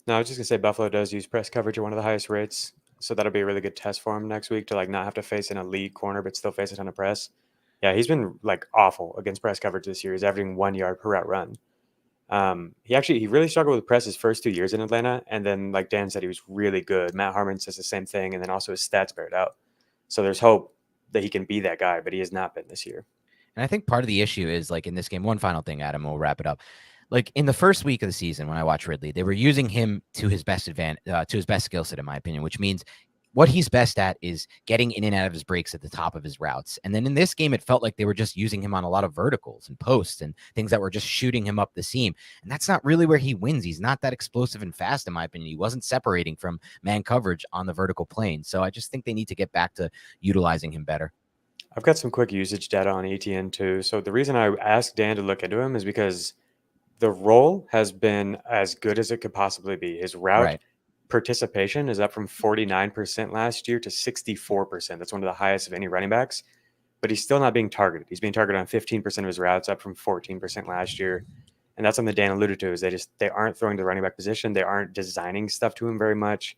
No, I was just going to say Buffalo does use press coverage at one of the highest rates. So that'll be a really good test for him next week to not have to face an elite corner, but still face a ton of press. Yeah, he's been awful against press coverage this year. He's averaging 1 yard per route run. He really struggled with press his first 2 years in Atlanta. And then, like Dan said, he was really good. Matt Harmon says the same thing. And then also his stats bear it out. So there's hope that he can be that guy, but he has not been this year. And I think part of the issue is in this game, one final thing, Adam, we'll wrap it up. In the first week of the season, when I watched Ridley, they were using him to his best skill set, in my opinion, which means what he's best at is getting in and out of his breaks at the top of his routes. And then in this game, it felt like they were just using him on a lot of verticals and posts and things that were just shooting him up the seam. And that's not really where he wins. He's not that explosive and fast, in my opinion. He wasn't separating from man coverage on the vertical plane. So I just think they need to get back to utilizing him better. I've got some quick usage data on Etienne too. So the reason I asked Dan to look into him is because the role has been as good as it could possibly be. His route participation is up from 49% last year to 64%. That's one of the highest of any running backs, but he's still not being targeted. He's being targeted on 15% of his routes, up from 14% last year. And that's something Dan alluded to, is they aren't throwing to the running back position. They aren't designing stuff to him very much.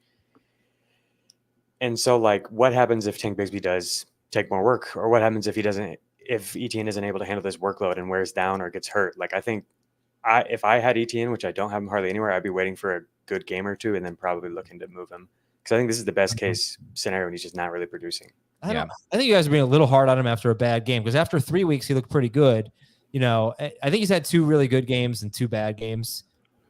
And so what happens if Tank Bigsby does take more work, or what happens if Etienne isn't able to handle this workload and wears down or gets hurt? I think if I had Etienne, which I don't have him hardly anywhere, I'd be waiting for a good game or two and then probably looking to move him, because I think this is the best case scenario when he's just not really producing. I think you guys are being a little hard on him after a bad game, because after 3 weeks he looked pretty good. I think he's had 2 really good games and 2 bad games,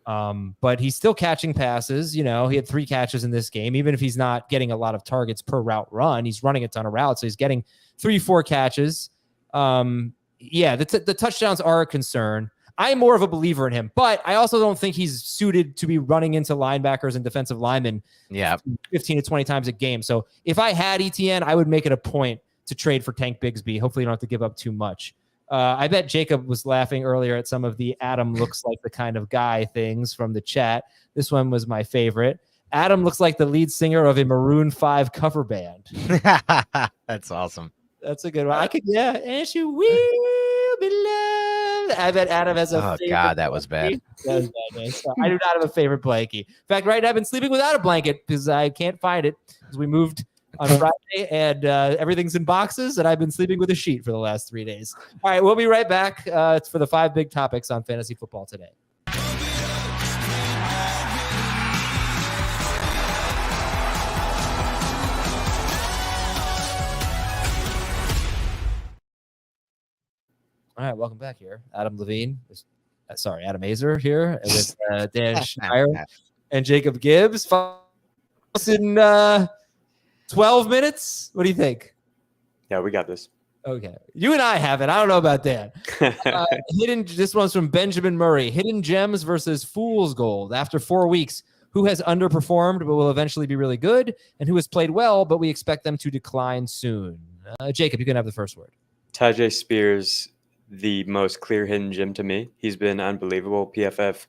but he's still catching passes. He had 3 catches in this game. Even if he's not getting a lot of targets per route run, he's running a ton of routes, so he's getting 3-4 catches. The touchdowns are a concern. I'm more of a believer in him, but I also don't think he's suited to be running into linebackers and defensive linemen 15 to 20 times a game. So if I had Etienne, I would make it a point to trade for Tank Bigsby. Hopefully you don't have to give up too much. I bet Jacob was laughing earlier at some of the Adam looks like the kind of guy things from the chat. This one was my favorite. Adam looks like the lead singer of a Maroon 5 cover band. That's awesome. That's a good one. And you will be loved. I bet Adam has a favorite. Oh, God, that was bad. So I do not have a favorite blankie. In fact, right now I've been sleeping without a blanket because I can't find it, because we moved on Friday and everything's in boxes, and I've been sleeping with a sheet for the last 3 days. All right, we'll be right back. It's for the 5 big topics on fantasy football today. All right, welcome back here. Adam Azer here with Dan Schneier and Jacob Gibbs. In 12 minutes? What do you think? Yeah, we got this. Okay. You and I have it. I don't know about Dan. This one's from Benjamin Murray. Hidden gems versus fool's gold. After 4 weeks, who has underperformed but will eventually be really good, and who has played well but we expect them to decline soon? Jacob, you can have the first word. Tajay Spears, the most clear hidden gem to me. He's been unbelievable. PFF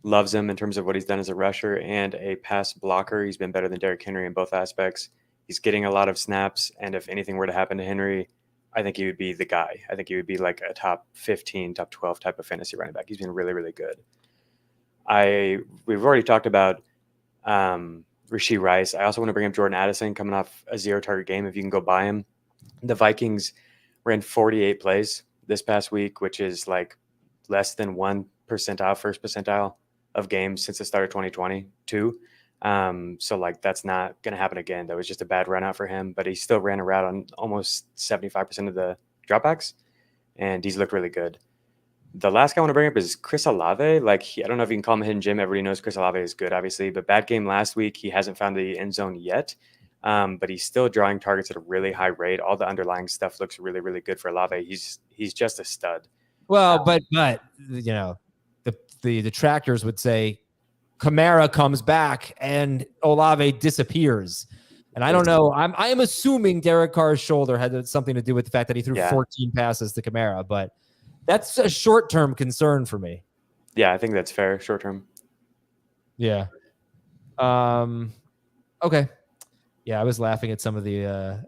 loves him in terms of what he's done as a rusher and a pass blocker. He's been better than Derrick Henry in both aspects. He's getting a lot of snaps, and if anything were to happen to Henry, I think he would be the guy. I think he would be like a top 15, top 12 type of fantasy running back. He's been really, really good. We've already talked about Rashee Rice. I also want to bring up Jordan Addison coming off a 0-target game. If you can go buy him. The Vikings ran 48 plays this past week, which is like less than 1 percentile, first percentile of games since the start of 2022. So like that's not going to happen again. That was just a bad run out for him, but he still ran a route on almost 75% of the dropbacks, and he's looked really good. The last guy I want to bring up is Chris Olave. Like I don't know if you can call him a hidden gem. Everybody knows Chris Olave is good, obviously, but bad game last week. He hasn't found the end zone yet, but he's still drawing targets at a really high rate. All the underlying stuff looks really, really good for Olave. He's just a stud. Well, but you know, the detractors would say Kamara comes back and Olave disappears. And I don't know. I am assuming Derek Carr's shoulder had something to do with the fact that he threw 14 passes to Kamara, but that's a short-term concern for me. Yeah, I think that's fair. Short-term. Yeah. Okay. Yeah, I was laughing at some of the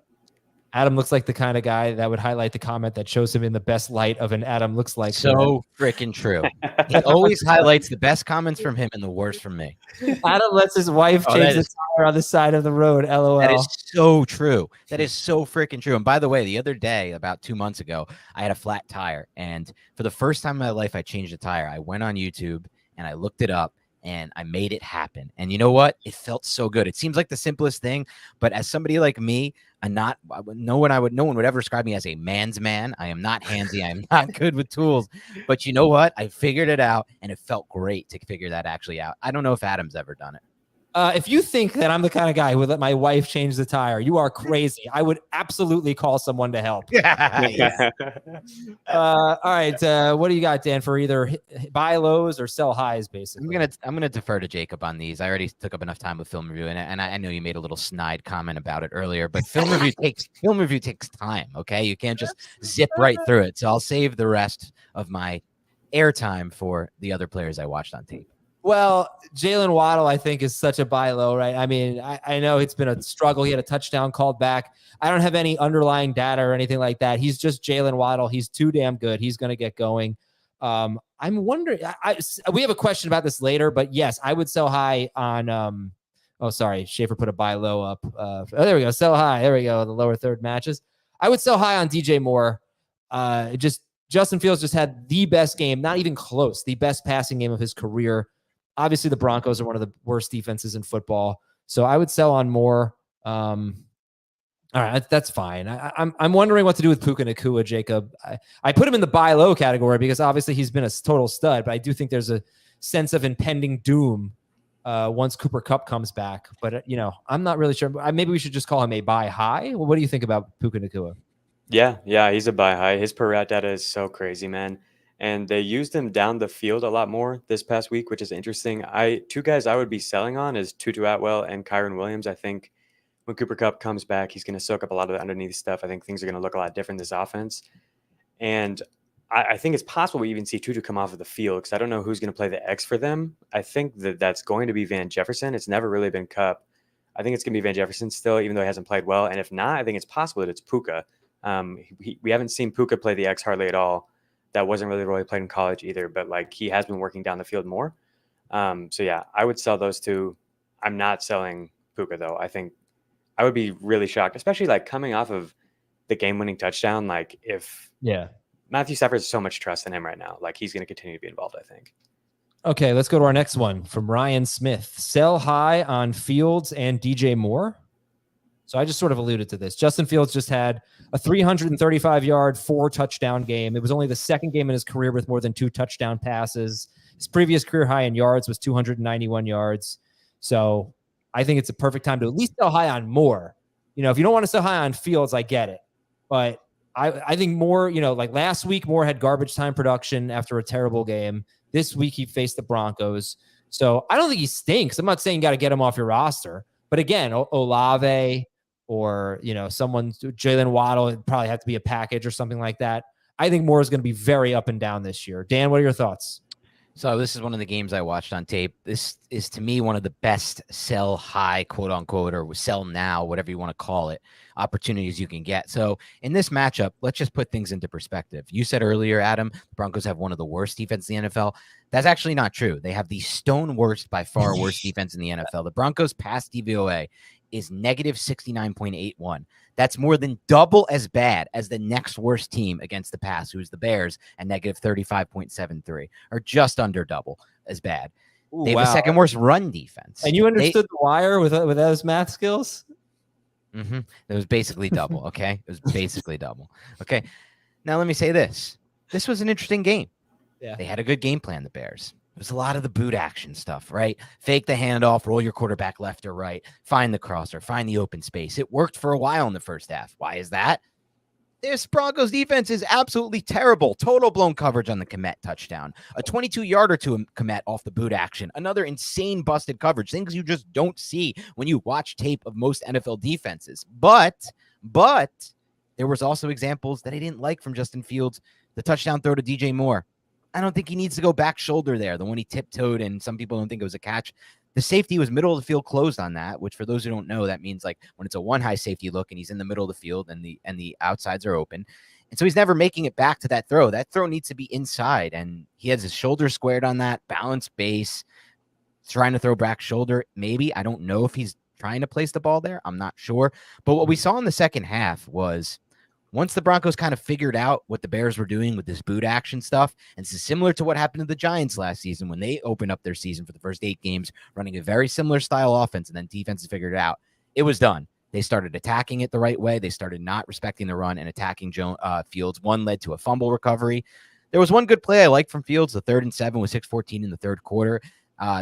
Adam looks like the kind of guy that would highlight the comment that shows him in the best light of an Adam looks like. So freaking true. He always highlights the best comments from him and the worst from me. Adam lets his wife change the tire on the side of the road. LOL. That is so true. That is so freaking true. And by the way, the other day, about 2 months ago, I had a flat tire. And for the first time in my life, I changed a tire. I went on YouTube and I looked it up. And I made it happen. And you know what? It felt so good. It seems like the simplest thing, but as somebody like me, no one would ever describe me as a man's man. I am not handsy. I am not good with tools. But you know what? I figured it out, and it felt great to figure that actually out. I don't know if Adam's ever done it. If you think that I'm the kind of guy who would let my wife change the tire, you are crazy. I would absolutely call someone to help. All right. What do you got, Dan, for either buy lows or sell highs, basically? I'm gonna defer to Jacob on these. I already took up enough time with film review, and I know you made a little snide comment about it earlier, but film review takes time. Okay, you can't just zip right through it. So I'll save the rest of my airtime for the other players I watched on tape. Well, Jalen Waddle, I think, is such a buy low, right? I mean, I know it's been a struggle. He had a touchdown called back. I don't have any underlying data or anything like that. He's just Jalen Waddle. He's too damn good. He's going to get going. I'm wondering. We have a question about this later, but yes, I would sell high on. Sorry, Schaefer put a buy low up. There we go. Sell high. There we go. The lower third matches. I would sell high on DJ Moore. Justin Fields just had the best game, not even close, the best passing game of his career. Obviously, the Broncos are one of the worst defenses in football, so I would sell on Moore. All right, that's fine. I'm wondering what to do with Puka Nacua, Jacob. I put him in the buy low category because obviously he's been a total stud, but I do think there's a sense of impending doom once Cooper Kupp comes back. But I'm not really sure. Maybe we should just call him a buy high. Well, what do you think about Puka Nacua? Yeah, he's a buy high. His per route data is so crazy, man. And they used him down the field a lot more this past week, which is interesting. Two guys I would be selling on is Tutu Atwell and Kyron Williams. I think when Cooper Kupp comes back, he's going to soak up a lot of the underneath stuff. I think things are going to look a lot different this offense. And I think it's possible we even see Tutu come off of the field because I don't know who's going to play the X for them. I think that's going to be Van Jefferson. It's never really been Kupp. I think it's going to be Van Jefferson still, even though he hasn't played well. And if not, I think it's possible that it's Puka. We haven't seen Puka play the X hardly at all. That wasn't really the role he played in college either, but like he has been working down the field more. So yeah, I would sell those two. I'm not selling Puka though. I think I would be really shocked, especially like coming off of the game-winning touchdown. Like Matthew Stafford has so much trust in him right now. Like he's going to continue to be involved, I think. Okay, let's go to our next one from Ryan Smith. Sell high on Fields and DJ Moore. So I just sort of alluded to this. Justin Fields just had a 335-yard, 4-touchdown game. It was only the second game in his career with more than 2 touchdown passes. His previous career high in yards was 291 yards. So I think it's a perfect time to at least sell high on Moore. If you don't want to sell high on Fields, I get it. But I think Moore, like last week, Moore had garbage time production after a terrible game. This week he faced the Broncos. So I don't think he stinks. I'm not saying you got to get him off your roster. But again, Olave or, someone, Jalen Waddle, it'd probably have to be a package or something like that. I think Moore is going to be very up and down this year. Dan, what are your thoughts? So this is one of the games I watched on tape. This is, to me, one of the best sell high, quote unquote, or sell now, whatever you want to call it, opportunities you can get. So in this matchup, let's just put things into perspective. You said earlier, Adam, the Broncos have one of the worst defenses in the NFL. That's actually not true. They have the stone worst, by far worst defense in the NFL. The Broncos' pass DVOA is negative 69.81. That's more than double as bad as the next worst team against the pass, who's the Bears, at negative 35.73, or just under double as bad. Ooh, they have the second worst run defense. And you understood the wire with those math skills? Mm-hmm. It was basically double, okay? It was basically double. Okay. Now let me say this. This was an interesting game. Yeah. They had a good game plan, the Bears. It was a lot of the boot action stuff, right? Fake the handoff, roll your quarterback left or right, find the crosser, find the open space. It worked for a while in the first half. Why is that? This Broncos defense is absolutely terrible. Total blown coverage on the Kmet touchdown. A 22-yarder to Kmet off the boot action. Another insane busted coverage. Things you just don't see when you watch tape of most NFL defenses. But there was also examples that I didn't like from Justin Fields. The touchdown throw to DJ Moore. I don't think he needs to go back shoulder there. The one he tiptoed, and some people don't think it was a catch. The safety was middle of the field closed on that, which for those who don't know, that means like when it's a one high safety look and he's in the middle of the field and the outsides are open. And so he's never making it back to that throw. That throw needs to be inside. And he has his shoulder squared on that, balanced base, trying to throw back shoulder. Maybe. I don't know if he's trying to place the ball there. I'm not sure. But what we saw in the second half was, once the Broncos kind of figured out what the Bears were doing with this boot action stuff, and this is similar to what happened to the Giants last season when they opened up their season for the first 8 games, running a very similar style offense, and then defenses figured it out. It was done. They started attacking it the right way. They started not respecting the run and attacking Fields. One led to a fumble recovery. There was one good play I liked from Fields, the 3rd and 7 with 6:14 in the third quarter.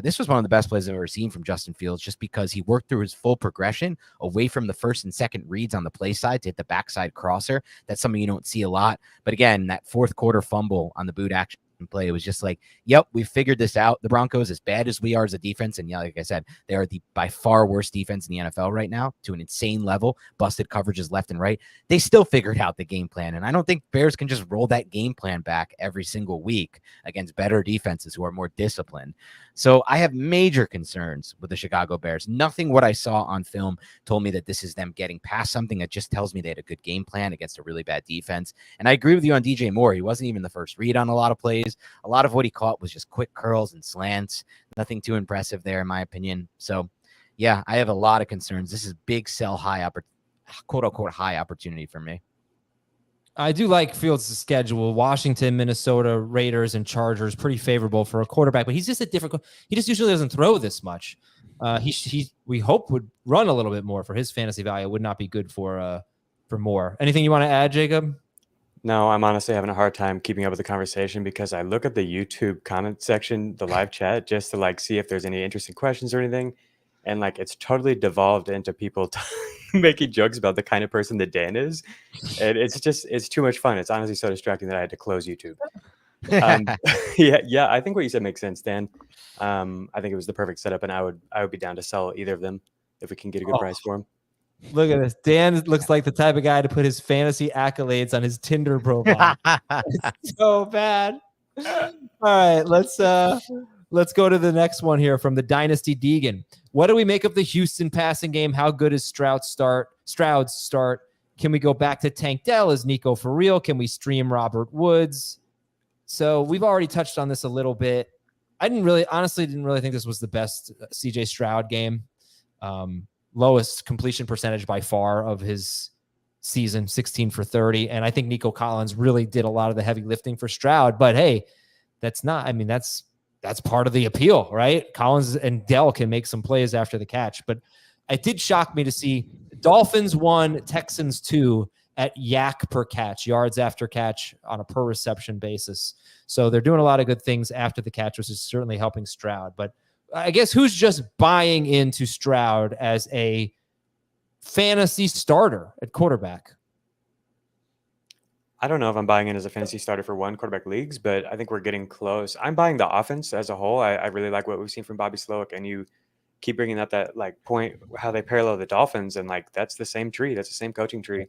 This was one of the best plays I've ever seen from Justin Fields, just because he worked through his full progression away from the first and second reads on the play side to hit the backside crosser. That's something you don't see a lot. But again, that fourth quarter fumble on the boot action play, it was just like, yep, we figured this out. The Broncos, as bad as we are as a defense, and yeah, like I said, they are the by far worst defense in the NFL right now, to an insane level, busted coverages left and right. They still figured out the game plan, and I don't think Bears can just roll that game plan back every single week against better defenses who are more disciplined. So I have major concerns with the Chicago Bears. Nothing what I saw on film told me that this is them getting past something. That just tells me they had a good game plan against a really bad defense. And I agree with you on DJ Moore. He wasn't even the first read on a lot of plays. A lot of what he caught was just quick curls and slants. Nothing too impressive there, in my opinion. So, yeah, I have a lot of concerns. This is big sell high, quote unquote, high opportunity for me. I do like Fields' schedule. Washington, Minnesota, Raiders, and Chargers, pretty favorable for a quarterback, but he's just a different. He just usually doesn't throw this much. We hope would run a little bit more for his fantasy value. It would not be good for Moore. Anything you want to add, Jacob? No, I'm honestly having a hard time keeping up with the conversation because I look at the YouTube comment section, the live chat, just to like see if there's any interesting questions or anything. And like, it's totally devolved into people making jokes about the kind of person that Dan is. And it's too much fun. It's honestly so distracting that I had to close YouTube. Yeah, I think what you said makes sense, Dan. I think it was the perfect setup, and I would be down to sell either of them if we can get a good price for them. Look at this. Dan looks like the type of guy to put his fantasy accolades on his Tinder profile. It's so bad. All right, let's go to the next one here from the Dynasty Deegan. What do we make of the Houston passing game? How good is Stroud's start? Can we go back to Tank Dell? Is Nico for real? Can we stream Robert Woods? So we've already touched on this a little bit. I didn't really think this was the best CJ Stroud game. Lowest completion percentage by far of his season, 16 for 30. And I think Nico Collins really did a lot of the heavy lifting for Stroud. But hey, that's part of the appeal, right? Collins and Dell can make some plays after the catch. But it did shock me to see Dolphins 1, Texans 2 at yak per catch, yards after catch on a per reception basis. So they're doing a lot of good things after the catch, which is certainly helping Stroud. But I guess who's just buying into Stroud as a fantasy starter at quarterback? I don't know if I'm buying in as a fantasy starter for one quarterback leagues, but I think we're getting close. I'm buying the offense as a whole. I really like what we've seen from Bobby Slowick, and you keep bringing up that like point how they parallel the Dolphins, and like that's the same tree, that's the same coaching tree,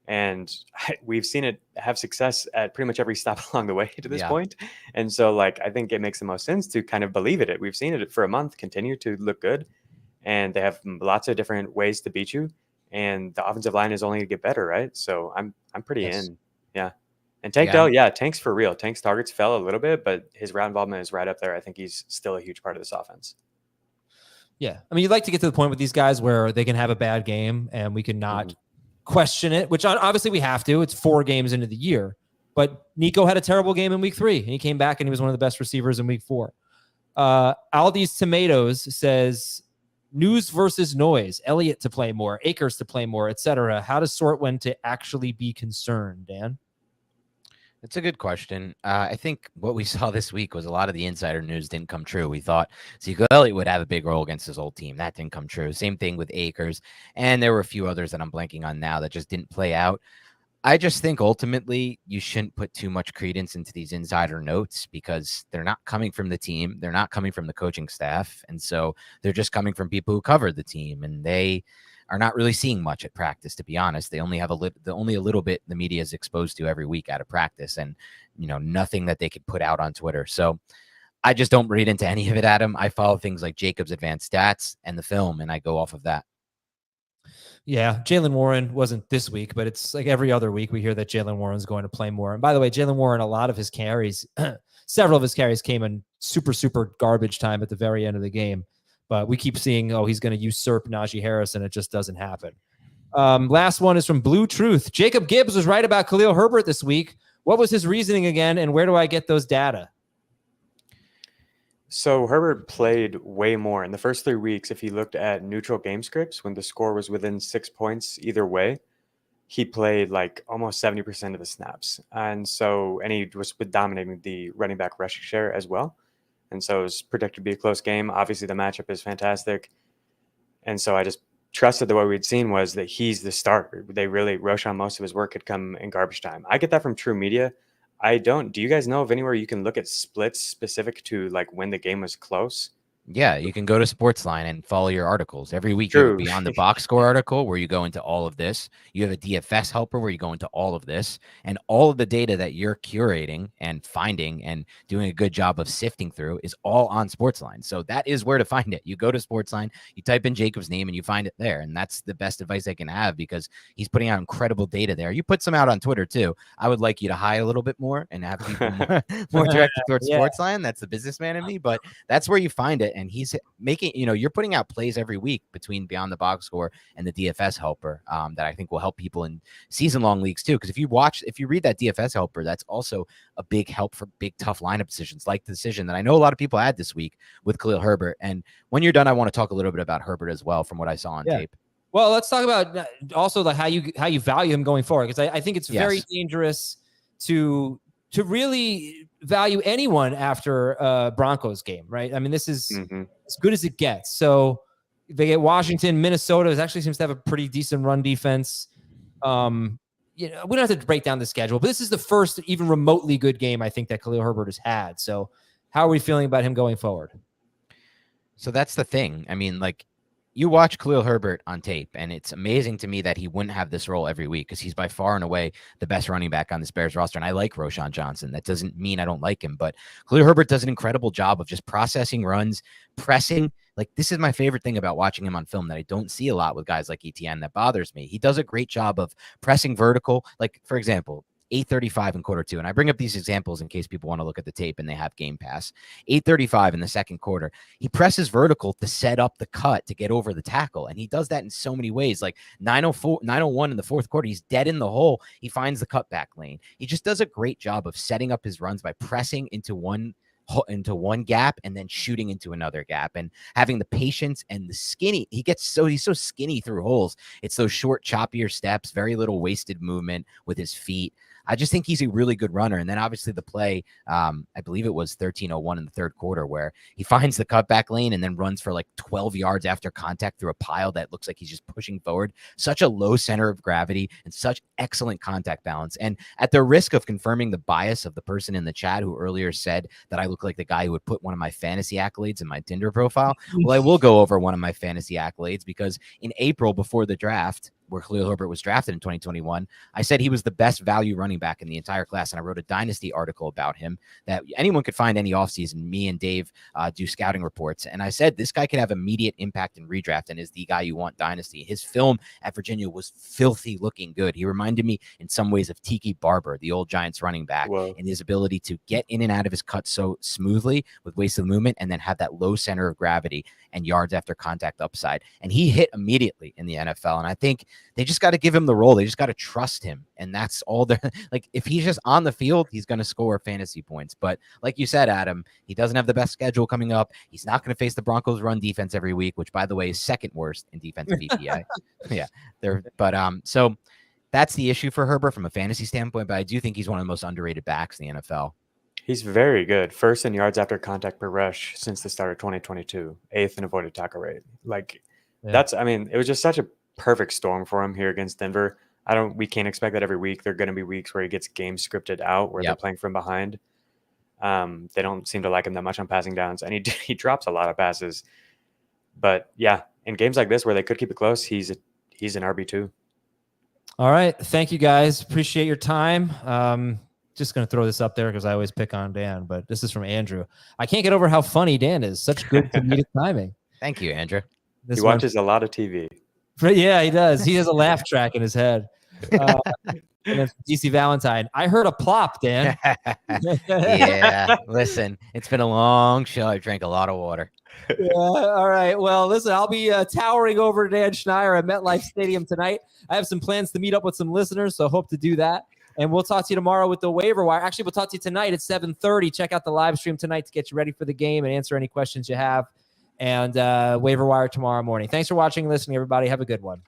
and we've seen it have success at pretty much every stop along the way to this point. And so like I think it makes the most sense to kind of believe it. We've seen it for a month continue to look good, and they have lots of different ways to beat you, and the offensive line is only to get better, right? So I'm pretty in. Yeah. And Tank Dell, Tank's for real. Tank's targets fell a little bit, but his route involvement is right up there. I think he's still a huge part of this offense. Yeah. I mean, you'd like to get to the point with these guys where they can have a bad game and we can not question it, which obviously we have to. It's 4 games into the year. But Nico had a terrible game in week 3, and he came back and he was one of the best receivers in week 4. Aldi's Tomatoes says, news versus noise, Elliott to play more, Akers to play more, etc. How to sort when to actually be concerned, Dan? It's a good question. I think what we saw this week was a lot of the insider news didn't come true. We thought Ezekiel Elliott would have a big role against his old team. That didn't come true. Same thing with Akers. And there were a few others that I'm blanking on now that just didn't play out. I just think ultimately you shouldn't put too much credence into these insider notes because they're not coming from the team. They're not coming from the coaching staff. And so they're just coming from people who covered the team, and they are not really seeing much at practice, to be honest. They only have only a little bit the media is exposed to every week out of practice, and nothing that they could put out on Twitter. So I just don't read into any of it, Adam. I follow things like Jacob's advanced stats and the film, and I go off of that. Yeah, Jaylen Warren wasn't this week, but it's like every other week we hear that Jaylen Warren's going to play more. And by the way, Jaylen Warren, a lot of his carries, several of his carries came in super garbage time at the very end of the game. But we keep seeing, he's going to usurp Najee Harris, and it just doesn't happen. Last one is from Blue Truth. Jacob Gibbs was right about Khalil Herbert this week. What was his reasoning again, and where do I get those data? So Herbert played way more in the first 3 weeks. If you looked at neutral game scripts, when the score was within 6 points either way, he played like almost 70% of the snaps. And he was dominating the running back rushing share as well. And so it was predicted to be a close game. Obviously, the matchup is fantastic. And so I just trusted that what we'd seen was that he's the starter. Roshan, most of his work had come in garbage time. I get that from True Media. I don't. Do you guys know of anywhere you can look at splits specific to like when the game was close? Yeah, you can go to Sportsline and follow your articles. Every week you will be on the Boxscore article where you go into all of this. You have a DFS helper where you go into all of this. And all of the data that you're curating and finding and doing a good job of sifting through is all on Sportsline. So that is where to find it. You go to Sportsline, you type in Jacob's name, and you find it there. And that's the best advice I can have because he's putting out incredible data there. You put some out on Twitter too. I would like you to hide a little bit more and have people more directed towards Sportsline. That's the businessman in me, but that's where you find it. And he's making, you're putting out plays every week between Beyond the Box Score and the DFS helper that I think will help people in season-long leagues too. Because if you read that DFS helper, that's also a big help for big, tough lineup decisions like the decision that I know a lot of people had this week with Khalil Herbert. And when you're done, I want to talk a little bit about Herbert as well from what I saw on tape. Well, let's talk about also how you value him going forward, because I think it's very dangerous to really value anyone after a Broncos game, right? I mean, this is as good as it gets. So they get Washington. Minnesota actually seems to have a pretty decent run defense. We don't have to break down the schedule, but this is the first even remotely good game I think that Khalil Herbert has had. So how are we feeling about him going forward? So that's the thing. I mean, like, you watch Khalil Herbert on tape, and it's amazing to me that he wouldn't have this role every week because he's by far and away the best running back on this Bears roster. And I like Roshan Johnson. That doesn't mean I don't like him, but Khalil Herbert does an incredible job of just processing runs, pressing. Like, this is my favorite thing about watching him on film that I don't see a lot with guys like Etienne that bothers me. He does a great job of pressing vertical. Like, for example, 8:35 in quarter 2. And I bring up these examples in case people want to look at the tape and they have Game Pass. 8:35 in the second quarter. He presses vertical to set up the cut to get over the tackle. And he does that in so many ways. Like 9:01 in the fourth quarter, he's dead in the hole. He finds the cutback lane. He just does a great job of setting up his runs by pressing into one gap and then shooting into another gap and having the patience and the skinny. He's so skinny through holes. It's those short, choppier steps, very little wasted movement with his feet. I just think he's a really good runner. And then obviously the play, I believe it was 13:01 in the third quarter, where he finds the cutback lane and then runs for like 12 yards after contact through a pile that looks like he's just pushing forward. Such a low center of gravity and such excellent contact balance. And at the risk of confirming the bias of the person in the chat who earlier said that I look like the guy who would put one of my fantasy accolades in my Tinder profile, well, I will go over one of my fantasy accolades, because in April before the draft, where Khalil Herbert was drafted in 2021, I said he was the best value running back in the entire class. And I wrote a dynasty article about him that anyone could find any offseason. Me and Dave do scouting reports. And I said, this guy could have immediate impact in redraft and is the guy you want dynasty. His film at Virginia was filthy looking good. He reminded me in some ways of Tiki Barber, the old Giants running back, and his ability to get in and out of his cut so smoothly with wasted movement and then have that low center of gravity and yards after contact upside. And he hit immediately in the NFL. And I think they just got to give him the role. They just got to trust him. And that's all they're like. If he's just on the field, he's going to score fantasy points. But like you said, Adam, he doesn't have the best schedule coming up. He's not going to face the Broncos run defense every week, which, by the way, is second worst in defensive EPA. So that's the issue for Herbert from a fantasy standpoint. But I do think he's one of the most underrated backs in the NFL. He's very good. First in yards after contact per rush since the start of 2022. 8th in avoided tackle rate. It was just such a perfect storm for him here against Denver. We can't expect that every week. There are going to be weeks where he gets games scripted out where they're playing from behind. They don't seem to like him that much on passing downs, and he drops a lot of passes. But yeah, in games like this where they could keep it close, he's an RB2. All right. Thank you guys. Appreciate your time. Just going to throw this up there because I always pick on Dan, but this is from Andrew. I can't get over how funny Dan is. Such good comedic timing. Thank you, Andrew. He watches a lot of TV. Yeah, he does. He has a laugh track in his head. And then DC Valentine. I heard a plop, Dan. Yeah, listen, it's been a long show. I drank a lot of water. Yeah, all right. Well, listen, I'll be towering over Dan Schneider at MetLife Stadium tonight. I have some plans to meet up with some listeners, so hope to do that. And we'll talk to you tomorrow with the waiver wire. Actually, we'll talk to you tonight at 7:30. Check out the live stream tonight to get you ready for the game and answer any questions you have. And waiver wire tomorrow morning. Thanks for watching and listening, everybody. Have a good one.